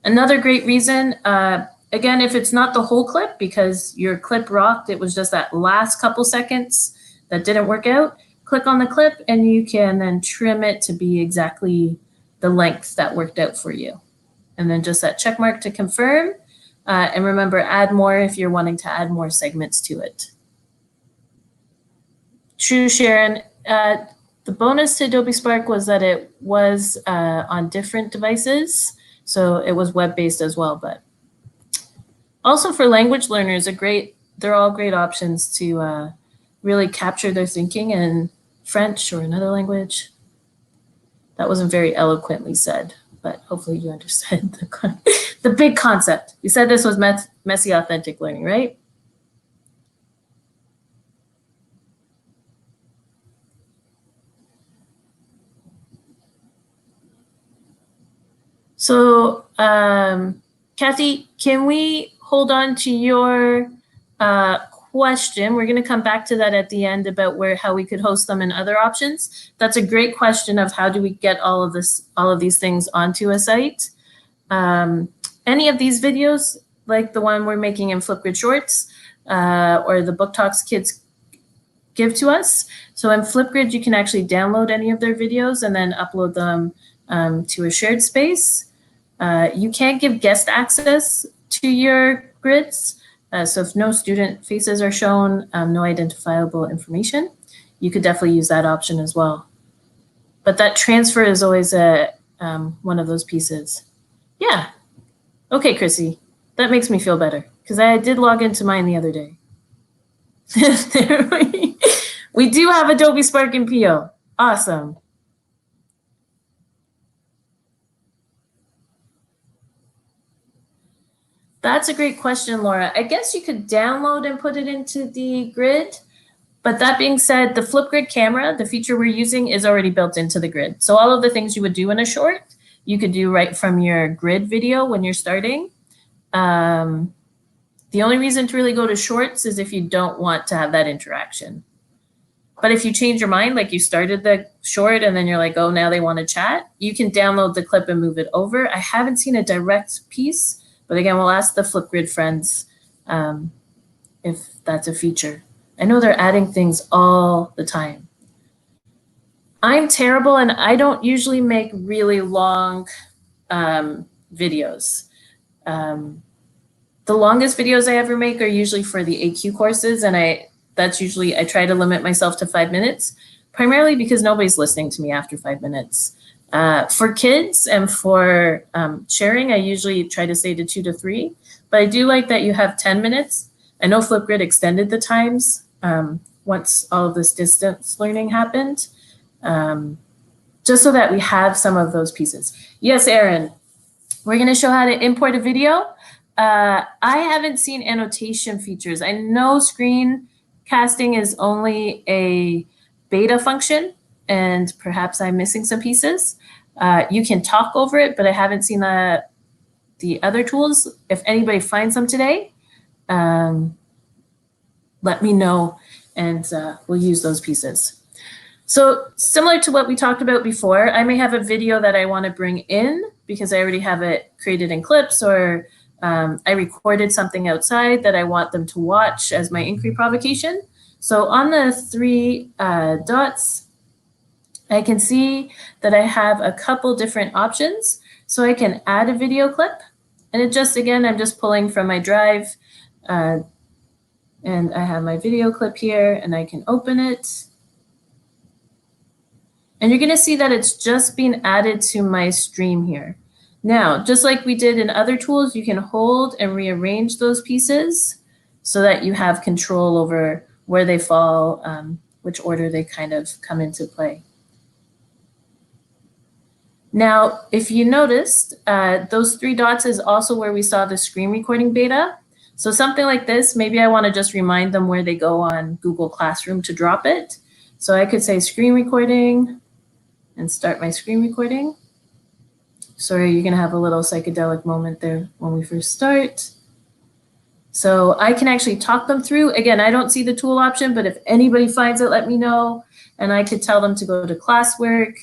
Another great reason, again, if it's not the whole clip because your clip rocked, it was just that last couple seconds that didn't work out, click on the clip and you can then trim it to be exactly the length that worked out for you. And then just that check mark to confirm. And remember, add more if you're wanting to add more segments to it. True, Sharon. The bonus to Adobe Spark was that it was on different devices. So it was web-based as well. But also for language learners, they're all great options to really capture their thinking in French or another language. That wasn't very eloquently said, but hopefully you understood the big concept. You said this was messy, authentic learning, right? So, Kathy, can we hold on to your question? We're going to come back to that at the end about how we could host them and other options. That's a great question of how do we get all of these things onto a site. And any of these videos, like the one we're making in Flipgrid Shorts or the Book Talks kids give to us. So in Flipgrid, you can actually download any of their videos and then upload them to a shared space. You can't give guest access to your grids. So if no student faces are shown, no identifiable information, you could definitely use that option as well. But that transfer is always one of those pieces. Yeah. Okay, Chrissy, that makes me feel better because I did log into mine the other day. We do have Adobe Spark and PO. Awesome. That's a great question, Laura. I guess you could download and put it into the grid. But that being said, the Flipgrid camera, the feature we're using, is already built into the grid. So all of the things you would do in a short, you could do right from your grid video when you're starting. The only reason to really go to shorts is if you don't want to have that interaction. But if you change your mind, like you started the short and then you're like, oh, now they want to chat, you can download the clip and move it over. I haven't seen a direct piece, but again, we'll ask the Flipgrid friends if that's a feature. I know they're adding things all the time. I'm terrible and I don't usually make really long videos. The longest videos I ever make are usually for the AQ courses, and I try to limit myself to 5 minutes, primarily because nobody's listening to me after 5 minutes. For kids and for sharing, I usually try to stay to 2 to 3, but I do like that you have 10 minutes. I know Flipgrid extended the times once all of this distance learning happened, just so that we have some of those pieces. Yes, Aaron, we're gonna show how to import a video. I haven't seen annotation features. I know screen casting is only a beta function, and perhaps I'm missing some pieces. You can talk over it, but I haven't seen the other tools. If anybody finds them today, let me know, and we'll use those pieces. So similar to what we talked about before, I may have a video that I want to bring in because I already have it created in clips, or I recorded something outside that I want them to watch as my inquiry provocation. So on the 3 dots, I can see that I have a couple different options. So I can add a video clip, and it just, again, I'm just pulling from my drive, and I have my video clip here, and I can open it. And you're gonna see that it's just being added to my stream here. Now, just like we did in other tools, you can hold and rearrange those pieces so that you have control over where they fall, which order they kind of come into play. Now, if you noticed, those 3 dots is also where we saw the screen recording beta. So something like this, maybe I want to just remind them where they go on Google Classroom to drop it. So I could say screen recording and start my screen recording. Sorry, you're going to have a little psychedelic moment there when we first start. So I can actually talk them through. Again, I don't see the tool option, but if anybody finds it, let me know. And I could tell them to go to classwork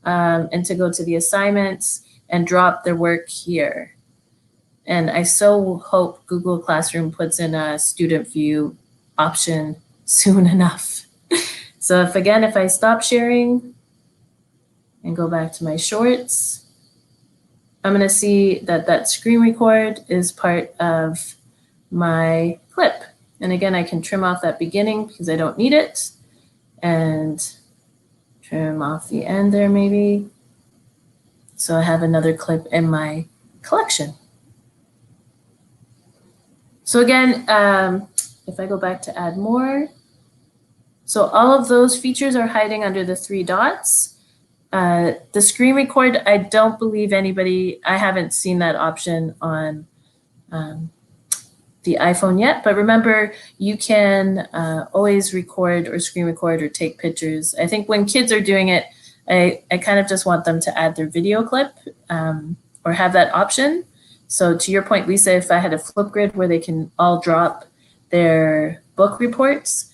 and to go to the assignments and drop their work here. And I so hope Google Classroom puts in a student view option soon enough. So if I stop sharing and go back to my shorts, I'm going to see that that screen record is part of my clip. And again, I can trim off that beginning because I don't need it, and trim off the end there maybe. So I have another clip in my collection. So again, if I go back to add more, so all of those features are hiding under the 3 dots. The screen record, I don't believe I haven't seen that option on the iPhone yet, but remember, you can always record or screen record or take pictures. I think when kids are doing it, I kind of just want them to add their video clip or have that option. So to your point, Lisa, if I had a Flipgrid where they can all drop their book reports,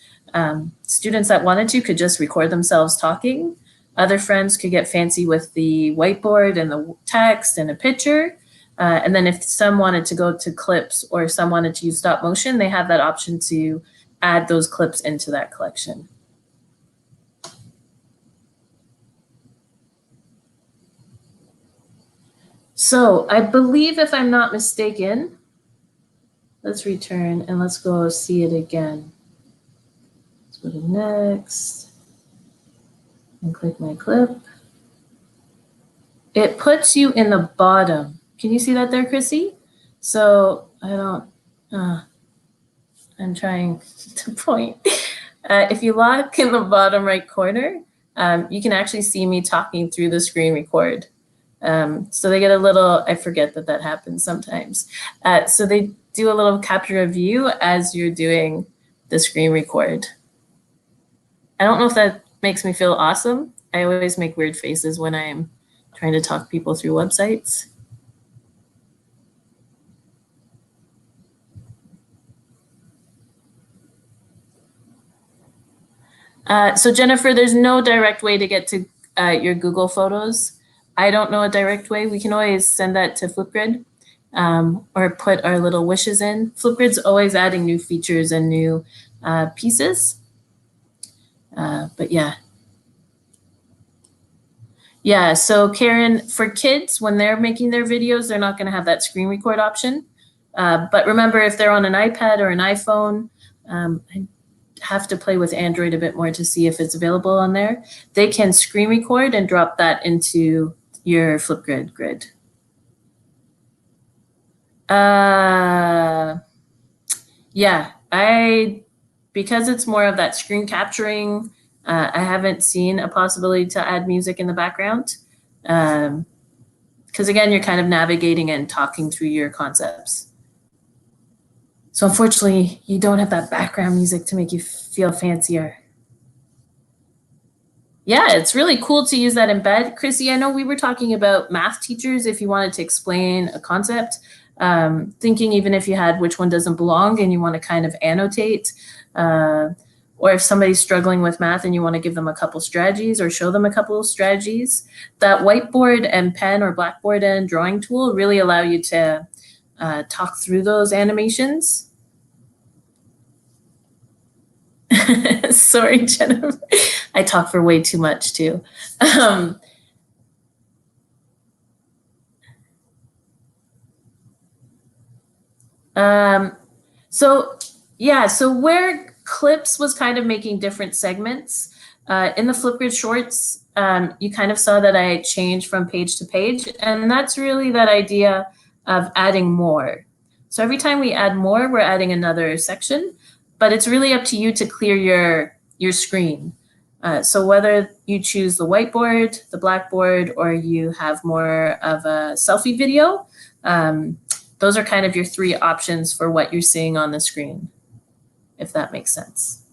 students that wanted to could just record themselves talking. Other friends could get fancy with the whiteboard and the text and a picture. And then if some wanted to go to clips or some wanted to use stop motion, they have that option to add those clips into that collection. So I believe, if I'm not mistaken, let's return and let's go see it again. Let's go to next and click my clip. It puts you in the bottom. Can you see that there, Chrissy? So I don't, I'm trying to point. If you look in the bottom right corner, you can actually see me talking through the screen record. So they get a little, I forget that that happens sometimes. So they do a little capture of you as you're doing the screen record. I don't know if that makes me feel awesome. I always make weird faces when I'm trying to talk people through websites. So Jennifer, there's no direct way to get to your Google Photos. I don't know a direct way. We can always send that to Flipgrid or put our little wishes in. Flipgrid's always adding new features and new pieces. But yeah. Yeah, so Karen, for kids, when they're making their videos, they're not gonna have that screen record option. But remember, if they're on an iPad or an iPhone, I have to play with Android a bit more to see if it's available on there. They can screen record and drop that into your Flipgrid grid. Yeah, because it's more of that screen capturing, I haven't seen a possibility to add music in the background. Because again, you're kind of navigating and talking through your concepts. So unfortunately, you don't have that background music to make you feel fancier. Yeah, it's really cool to use that embed. Chrissy, I know we were talking about math teachers if you wanted to explain a concept, thinking even if you had which one doesn't belong and you want to kind of annotate, or if somebody's struggling with math and you want to give them a couple strategies or show them a couple of strategies, that whiteboard and pen or blackboard and drawing tool really allow you to talk through those animations. Sorry, Jennifer. I talk for way too much too. So yeah, so where clips was kind of making different segments, in the Flipgrid shorts, you kind of saw that I changed from page to page, and that's really that idea of adding more. So every time we add more, we're adding another section, but it's really up to you to clear your screen. So whether you choose the whiteboard, the blackboard, or you have more of a selfie video, those are kind of your three options for what you're seeing on the screen, if that makes sense.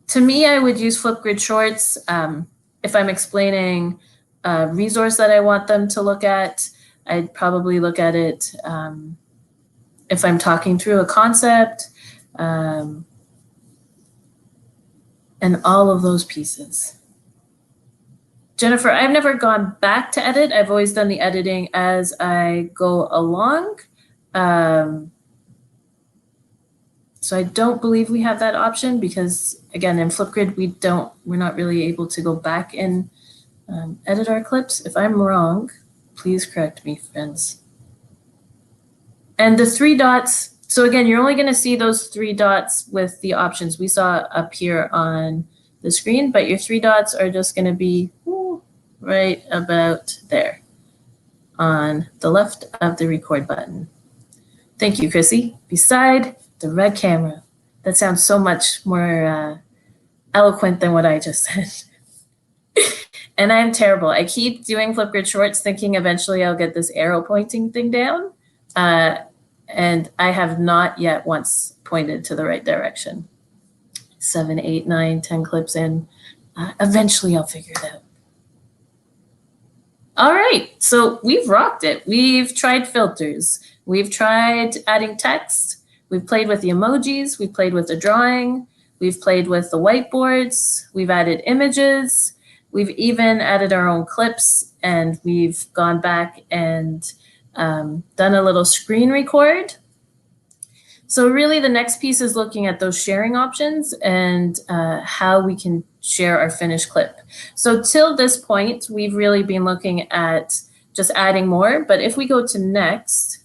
To me, I would use Flipgrid Shorts if I'm explaining a resource that I want them to look at. I'd probably look at it if I'm talking through a concept, and all of those pieces. Jennifer, I've never gone back to edit. I've always done the editing as I go along. So I don't believe we have that option because, again, in Flipgrid, we're not really able to go back and edit our clips. If I'm wrong, please correct me, friends. And the three dots, so again, you're only gonna see those three dots with the options we saw up here on the screen, but your three dots are just gonna be right about there on the left of the record button. Thank you, Chrissy. Beside the red camera. That sounds so much more eloquent than what I just said. And I'm terrible. I keep doing Flipgrid Shorts thinking eventually I'll get this arrow pointing thing down. And I have not yet once pointed to the right direction. 7, 8, 9, 10 clips in. Eventually I'll figure it out. All right, so we've rocked it. We've tried filters. We've tried adding text. We've played with the emojis. We've played with the drawing. We've played with the whiteboards. We've added images. We've even added our own clips, and we've gone back and done a little screen record. So really the next piece is looking at those sharing options and how we can share our finished clip. So till this point, we've really been looking at just adding more, but if we go to next,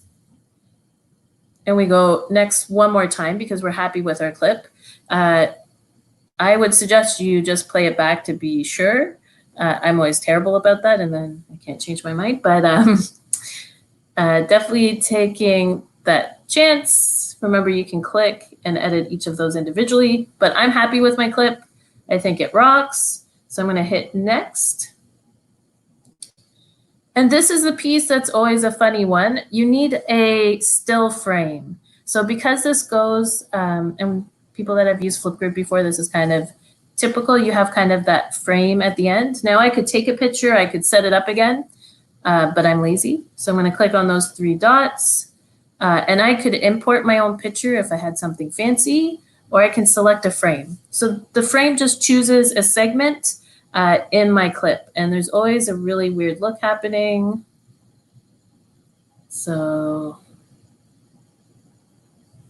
and we go next one more time because we're happy with our clip, I would suggest you just play it back to be sure. I'm always terrible about that, and then I can't change my mind, but definitely taking that chance. Remember, you can click and edit each of those individually, but I'm happy with my clip. I think it rocks. So I'm going to hit next. And this is the piece that's always a funny one. You need a still frame. So because this goes, and people that have used Flipgrid before, this is kind of typical. You have kind of that frame at the end. Now I could take a picture, I could set it up again, but I'm lazy. So I'm going to click on those three dots. And I could import my own picture if I had something fancy, or I can select a frame. So the frame just chooses a segment in my clip, and there's always a really weird look happening. So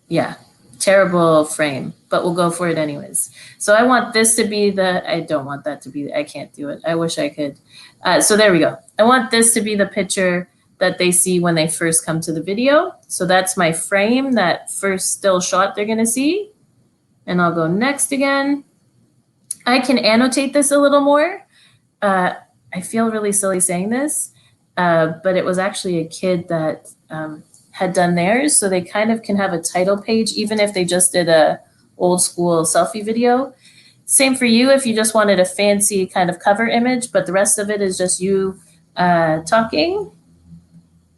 yeah, terrible frame, but we'll go for it anyways. So I want this to be I don't want that to be, I can't do it. I wish I could. So there we go. I want this to be the picture that they see when they first come to the video. So that's my frame, that first still shot they're gonna see. And I'll go next again. I can annotate this a little more. I feel really silly saying this, but it was actually a kid that had done theirs. So they kind of can have a title page, even if they just did a old school selfie video. Same for you if you just wanted a fancy kind of cover image, but the rest of it is just you talking.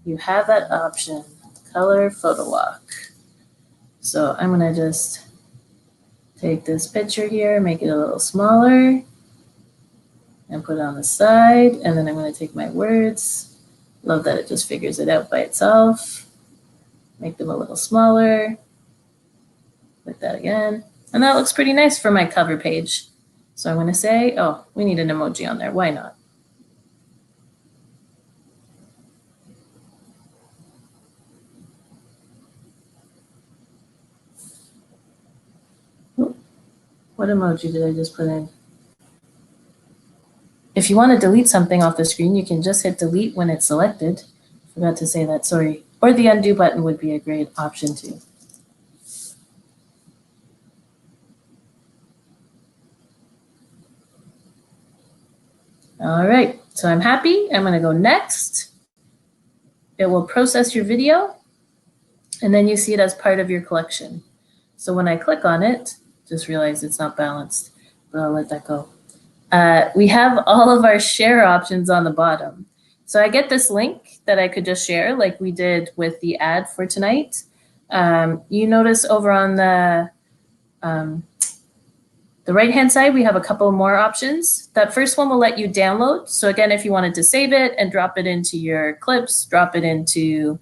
You have that option, color photo walk. So I'm gonna just take this picture here, make it a little smaller, and put it on the side. And then I'm gonna take my words. Love that it just figures it out by itself. Make them a little smaller. Click that again. And that looks pretty nice for my cover page. So I'm gonna say, oh, we need an emoji on there, why not? What emoji did I just put in? If you want to delete something off the screen, you can just hit delete when it's selected. Forgot to say that, sorry. Or the undo button would be a great option too. All right, so I'm happy. I'm gonna go next. It will process your video, and then you see it as part of your collection. So when I click on it, just realize it's not balanced, but I'll let that go. We have all of our share options on the bottom. So I get this link that I could just share like we did with the ad for tonight. You notice over on the right-hand side, we have a couple more options. That first one will let you download. So again, if you wanted to save it and drop it into your clips, drop it into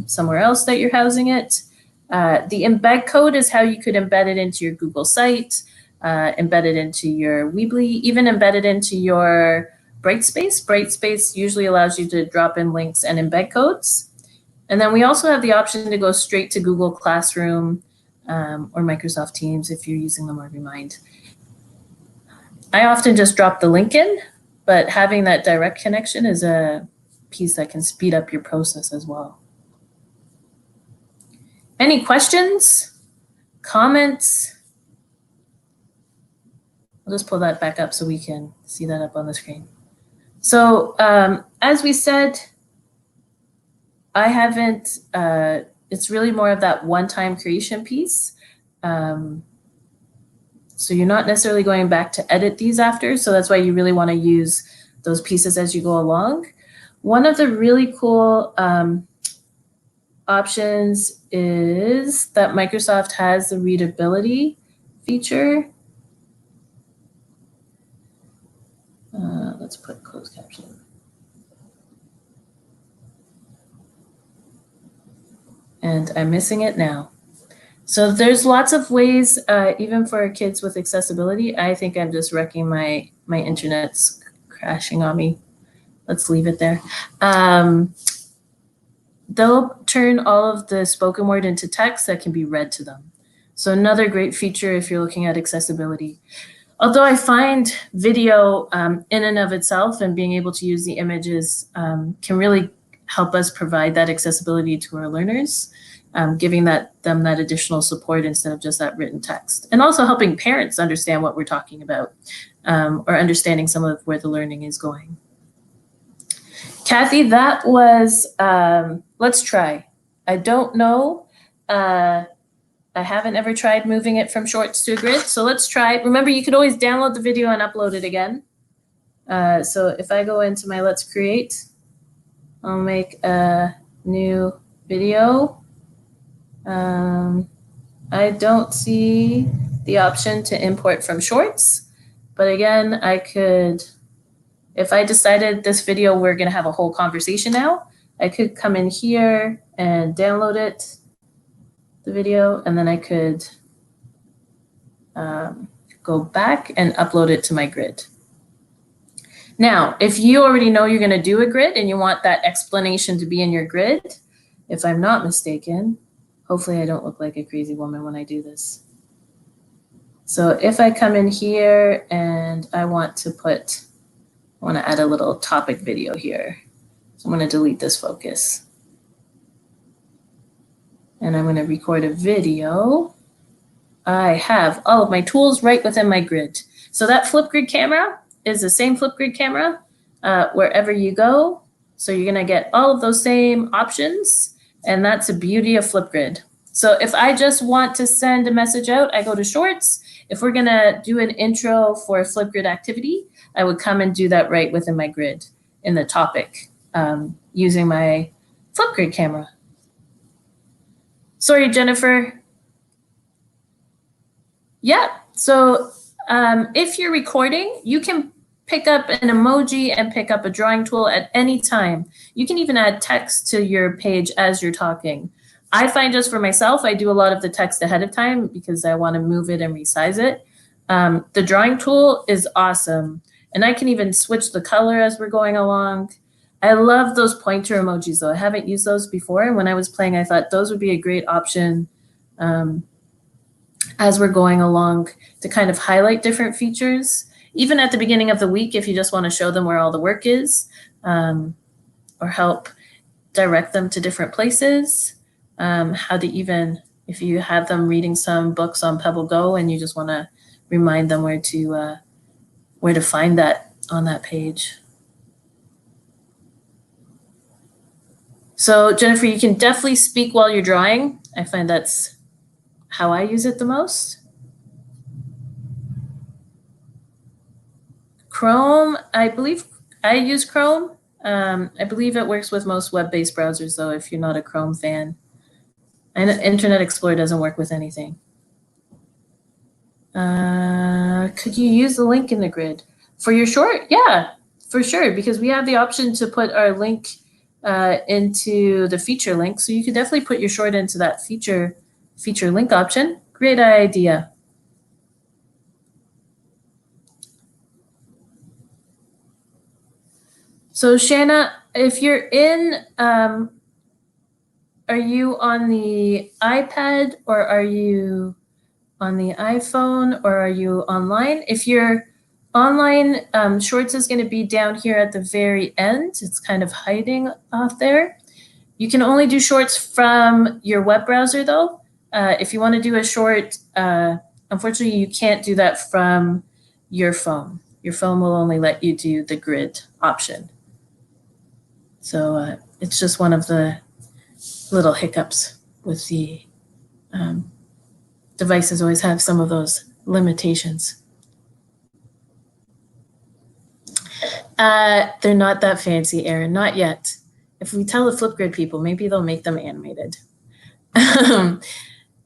somewhere else that you're housing it. The embed code is how you could embed it into your Google site, embed it into your Weebly, even embed it into your Brightspace. Brightspace usually allows you to drop in links and embed codes. And then we also have the option to go straight to Google Classroom or Microsoft Teams if you're using them on Remind. I often just drop the link in, but having that direct connection is a piece that can speed up your process as well. Any questions, comments? I'll just pull that back up so we can see that up on the screen. So as we said, I haven't, it's really more of that one-time creation piece. So you're not necessarily going back to edit these after. So that's why you really want to use those pieces as you go along. One of the really cool options is that Microsoft has the readability feature. Let's put closed caption. And I'm missing it now. So there's lots of ways, even for kids with accessibility. I think I'm just wrecking my internet's crashing on me. Let's leave it there. They'll turn all of the spoken word into text that can be read to them. So another great feature if you're looking at accessibility. Although I find video in and of itself and being able to use the images can really help us provide that accessibility to our learners, giving them that additional support instead of just that written text. And also helping parents understand what we're talking about or understanding some of where the learning is going. Kathy, that was, let's try. I don't know. I haven't ever tried moving it from shorts to a grid, so let's try. Remember, you could always download the video and upload it again. So if I go into my Let's Create, I'll make a new video. I don't see the option to import from shorts, but again, I could, if I decided this video, we're gonna have a whole conversation now, I could come in here and download it, the video, and then I could go back and upload it to my grid. Now, if you already know you're gonna do a grid and you want that explanation to be in your grid, if I'm not mistaken, hopefully I don't look like a crazy woman when I do this. So if I come in here and I want to add a little topic video here. So I'm gonna delete this focus. And I'm going to record a video. I have all of my tools right within my grid. So that Flipgrid camera is the same Flipgrid camera wherever you go. So you're going to get all of those same options. And that's the beauty of Flipgrid. So if I just want to send a message out, I go to Shorts. If we're going to do an intro for a Flipgrid activity, I would come and do that right within my grid in the topic using my Flipgrid camera. Sorry, Jennifer. Yeah, so if you're recording, you can pick up an emoji and pick up a drawing tool at any time. You can even add text to your page as you're talking. I find just for myself, I do a lot of the text ahead of time because I want to move it and resize it. The drawing tool is awesome. And I can even switch the color as we're going along. I love those pointer emojis though. I haven't used those before. And when I was playing, I thought those would be a great option as we're going along to kind of highlight different features. Even at the beginning of the week, if you just want to show them where all the work is or help direct them to different places. How to even, if you have them reading some books on Pebble Go and you just want to remind them where to find that on that page. So Jennifer, you can definitely speak while you're drawing. I find that's how I use it the most. Chrome, I believe I use Chrome. I believe it works with most web-based browsers though, if you're not a Chrome fan. And Internet Explorer doesn't work with anything. Could you use the link in the grid? For your short? Yeah, for sure, because we have the option to put our link into the feature link. So you could definitely put your short into that feature link option. Great idea. So Shanna, if you're in, are you on the iPad or are you on the iPhone or are you online? If you're online, Shorts is going to be down here at the very end. It's kind of hiding off there. You can only do Shorts from your web browser though. If you want to do a short, unfortunately you can't do that from your phone. Your phone will only let you do the grid option. So it's just one of the little hiccups with the devices always have some of those limitations. They're not that fancy, Erin, not yet. If we tell the Flipgrid people, maybe they'll make them animated.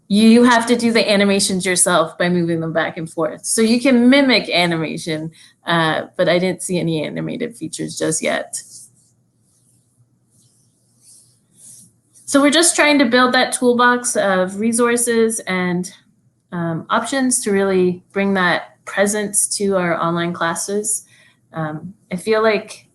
You have to do the animations yourself by moving them back and forth. So you can mimic animation, but I didn't see any animated features just yet. So we're just trying to build that toolbox of resources and options to really bring that presence to our online classes. I feel like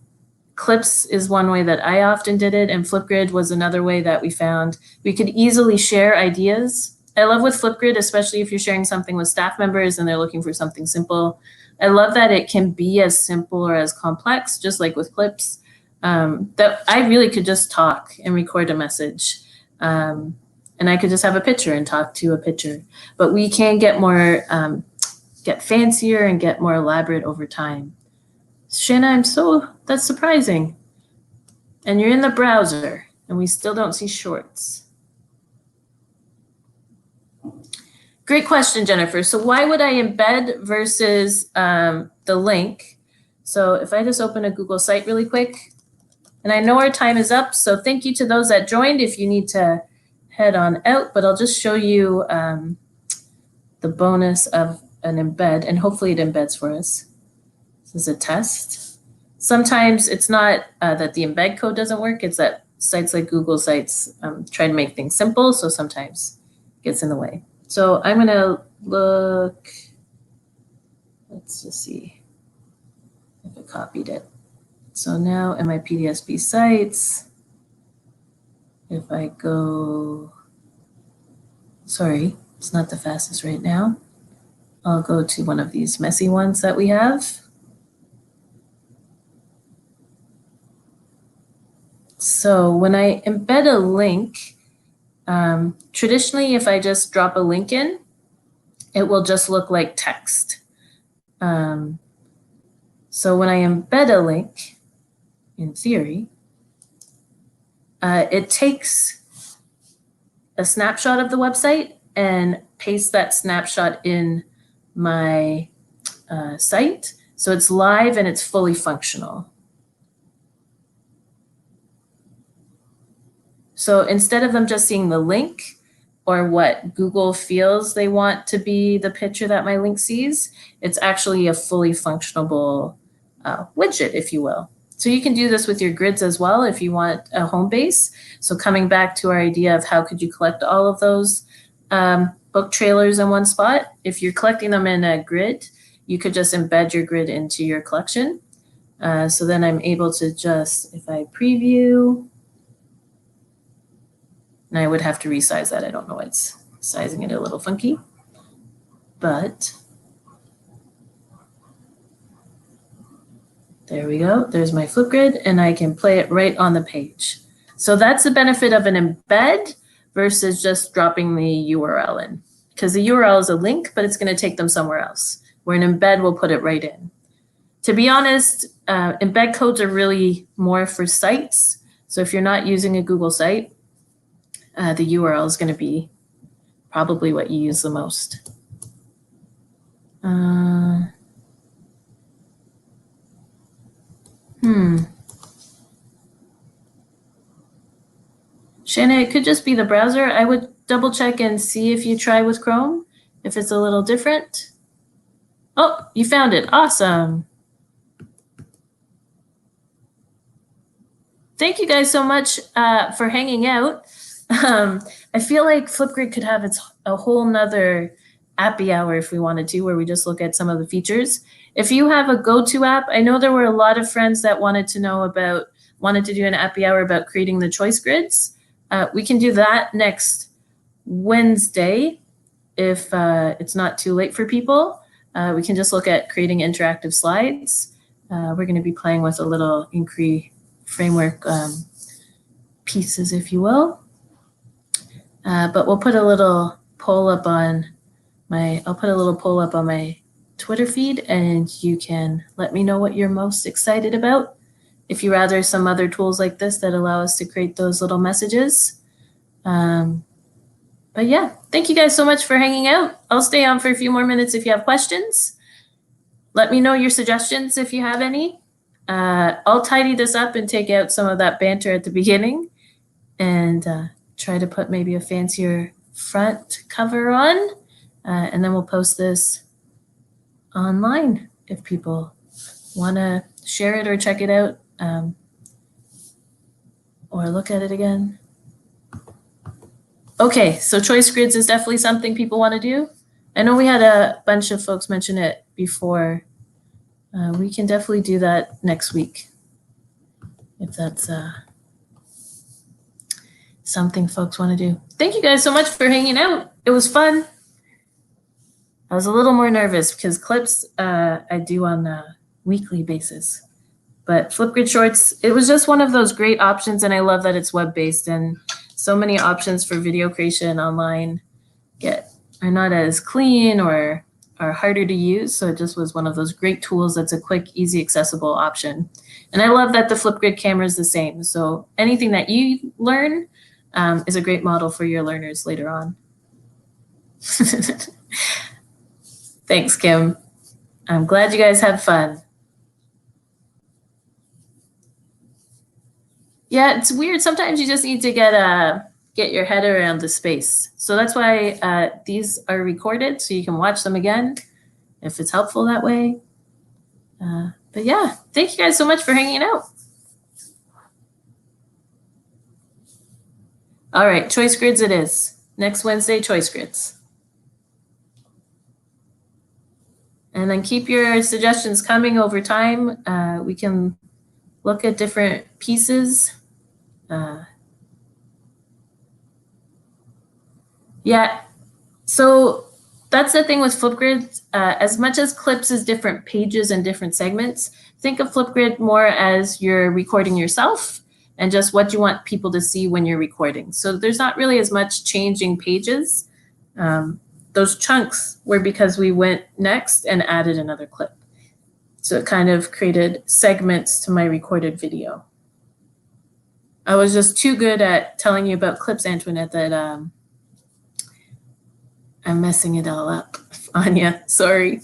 Clips is one way that I often did it, and Flipgrid was another way that we found we could easily share ideas. I love with Flipgrid, especially if you're sharing something with staff members and they're looking for something simple. I love that it can be as simple or as complex, just like with Clips, that I really could just talk and record a message. And I could just have a picture and talk to a picture. But we can get more, get fancier and get more elaborate over time. Shanna, that's surprising. And you're in the browser and we still don't see shorts. Great question, Jennifer. So why would I embed versus the link? So if I just open a Google site really quick, and I know our time is up, so thank you to those that joined if you need to head on out, but I'll just show you the bonus of an embed, and hopefully it embeds for us. This is a test. Sometimes it's not that the embed code doesn't work, it's that sites like Google sites try to make things simple, so sometimes it gets in the way. So I'm gonna look, let's just see if it copied it. So now in my PDSB sites, if I go, sorry, it's not the fastest right now. I'll go to one of these messy ones that we have. So when I embed a link, traditionally, if I just drop a link in, it will just look like text. So when I embed a link, in theory, it takes a snapshot of the website and pastes that snapshot in my site. So it's live and it's fully functional. So instead of them just seeing the link or what Google feels they want to be the picture that my link sees, it's actually a fully functionable widget, if you will. So you can do this with your grids as well if you want a home base. So coming back to our idea of how could you collect all of those book trailers in one spot, if you're collecting them in a grid, you could just embed your grid into your collection. So then I'm able to just, if I preview, and I would have to resize that. I don't know why it's sizing it a little funky, but there we go. There's my Flipgrid, and I can play it right on the page. So that's the benefit of an embed versus just dropping the URL in, because the URL is a link, but it's going to take them somewhere else, where an embed will put it right in. To be honest, embed codes are really more for sites. So if you're not using a Google site, the URL is going to be probably what you use the most. Shanna, it could just be the browser. I would double check and see if you try with Chrome, if it's a little different. Oh, you found it. Awesome. Thank you guys so much for hanging out. I feel like Flipgrid could have a whole nother Appy hour if we wanted to, where we just look at some of the features. If you have a go-to app, I know there were a lot of friends that wanted to do an Appy hour about creating the choice grids. We can do that next Wednesday if it's not too late for people. We can just look at creating interactive slides. We're going to be playing with a little Inquiry framework pieces, if you will. But we'll put a little poll up on my Twitter feed, and you can let me know what you're most excited about. If you rather some other tools like this that allow us to create those little messages. But yeah, thank you guys so much for hanging out. I'll stay on for a few more minutes if you have questions. Let me know your suggestions if you have any. I'll tidy this up and take out some of that banter at the beginning and try to put maybe a fancier front cover on. And then we'll post this online if people want to share it or check it out or look at it again. Okay, so choice grids is definitely something people want to do. I know we had a bunch of folks mention it before. We can definitely do that next week if that's something folks want to do. Thank you guys so much for hanging out. It was fun. I was a little more nervous because clips I do on a weekly basis. But Flipgrid Shorts, it was just one of those great options, and I love that it's web-based, and so many options for video creation online are not as clean or are harder to use. So it just was one of those great tools that's a quick, easy, accessible option. And I love that the Flipgrid camera is the same. So anything that you learn is a great model for your learners later on. Thanks, Kim. I'm glad you guys had fun. Yeah, it's weird. Sometimes you just need to get your head around the space. So that's why these are recorded, so you can watch them again if it's helpful that way. But yeah, thank you guys so much for hanging out. All right, choice grids it is. Next Wednesday, choice grids. And then keep your suggestions coming over time. We can look at different pieces. Yeah, so that's the thing with Flipgrid. As much as clips is different pages and different segments, think of Flipgrid more as you're recording yourself and just what you want people to see when you're recording. So there's not really as much changing pages. Those chunks were because we went next and added another clip. So it kind of created segments to my recorded video. I was just too good at telling you about clips, Antoinette, that I'm messing it all up. Anya, sorry.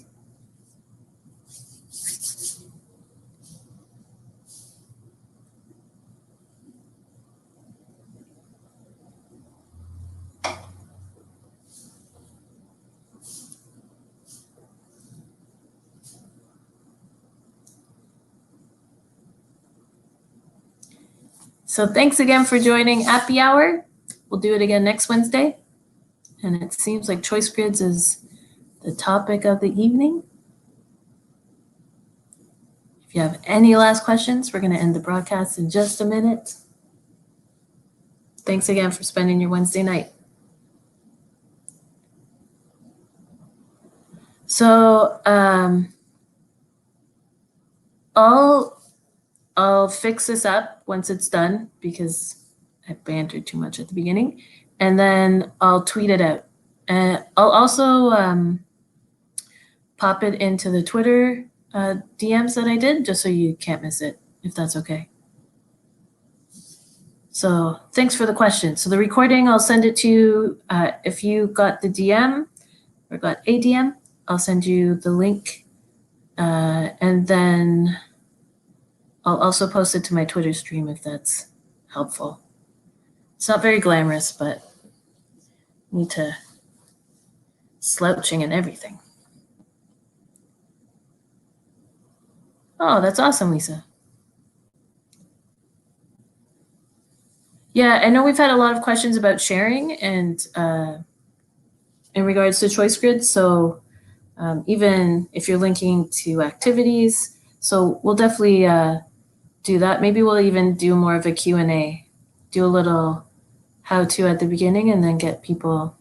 So thanks again for joining Appy Hour. We'll do it again next Wednesday. And it seems like choice grids is the topic of the evening. If you have any last questions, we're going to end the broadcast in just a minute. Thanks again for spending your Wednesday night. So I'll fix this up once it's done because I bantered too much at the beginning, and then I'll tweet it out. And I'll also pop it into the Twitter DMs that I did, just so you can't miss it, if that's okay. So thanks for the question. So the recording, I'll send it to you. If you got the DM or got a DM, I'll send you the link. And then I'll also post it to my Twitter stream if that's helpful. It's not very glamorous, but need to slouching and everything. Oh, that's awesome, Lisa. Yeah, I know we've had a lot of questions about sharing and in regards to choice grids. So even if you're linking to activities, so we'll definitely do that. Maybe we'll even do more of a Q&A, do a little how-to at the beginning, and then get people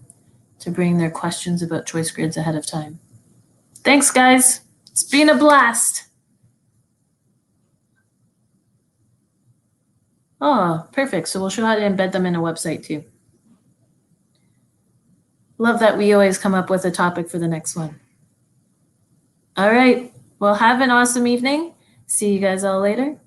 to bring their questions about choice grids ahead of time. Thanks, guys. It's been a blast. Oh, perfect. So we'll show how to embed them in a website too. Love that we always come up with a topic for the next one. All right. Well, have an awesome evening. See you guys all later.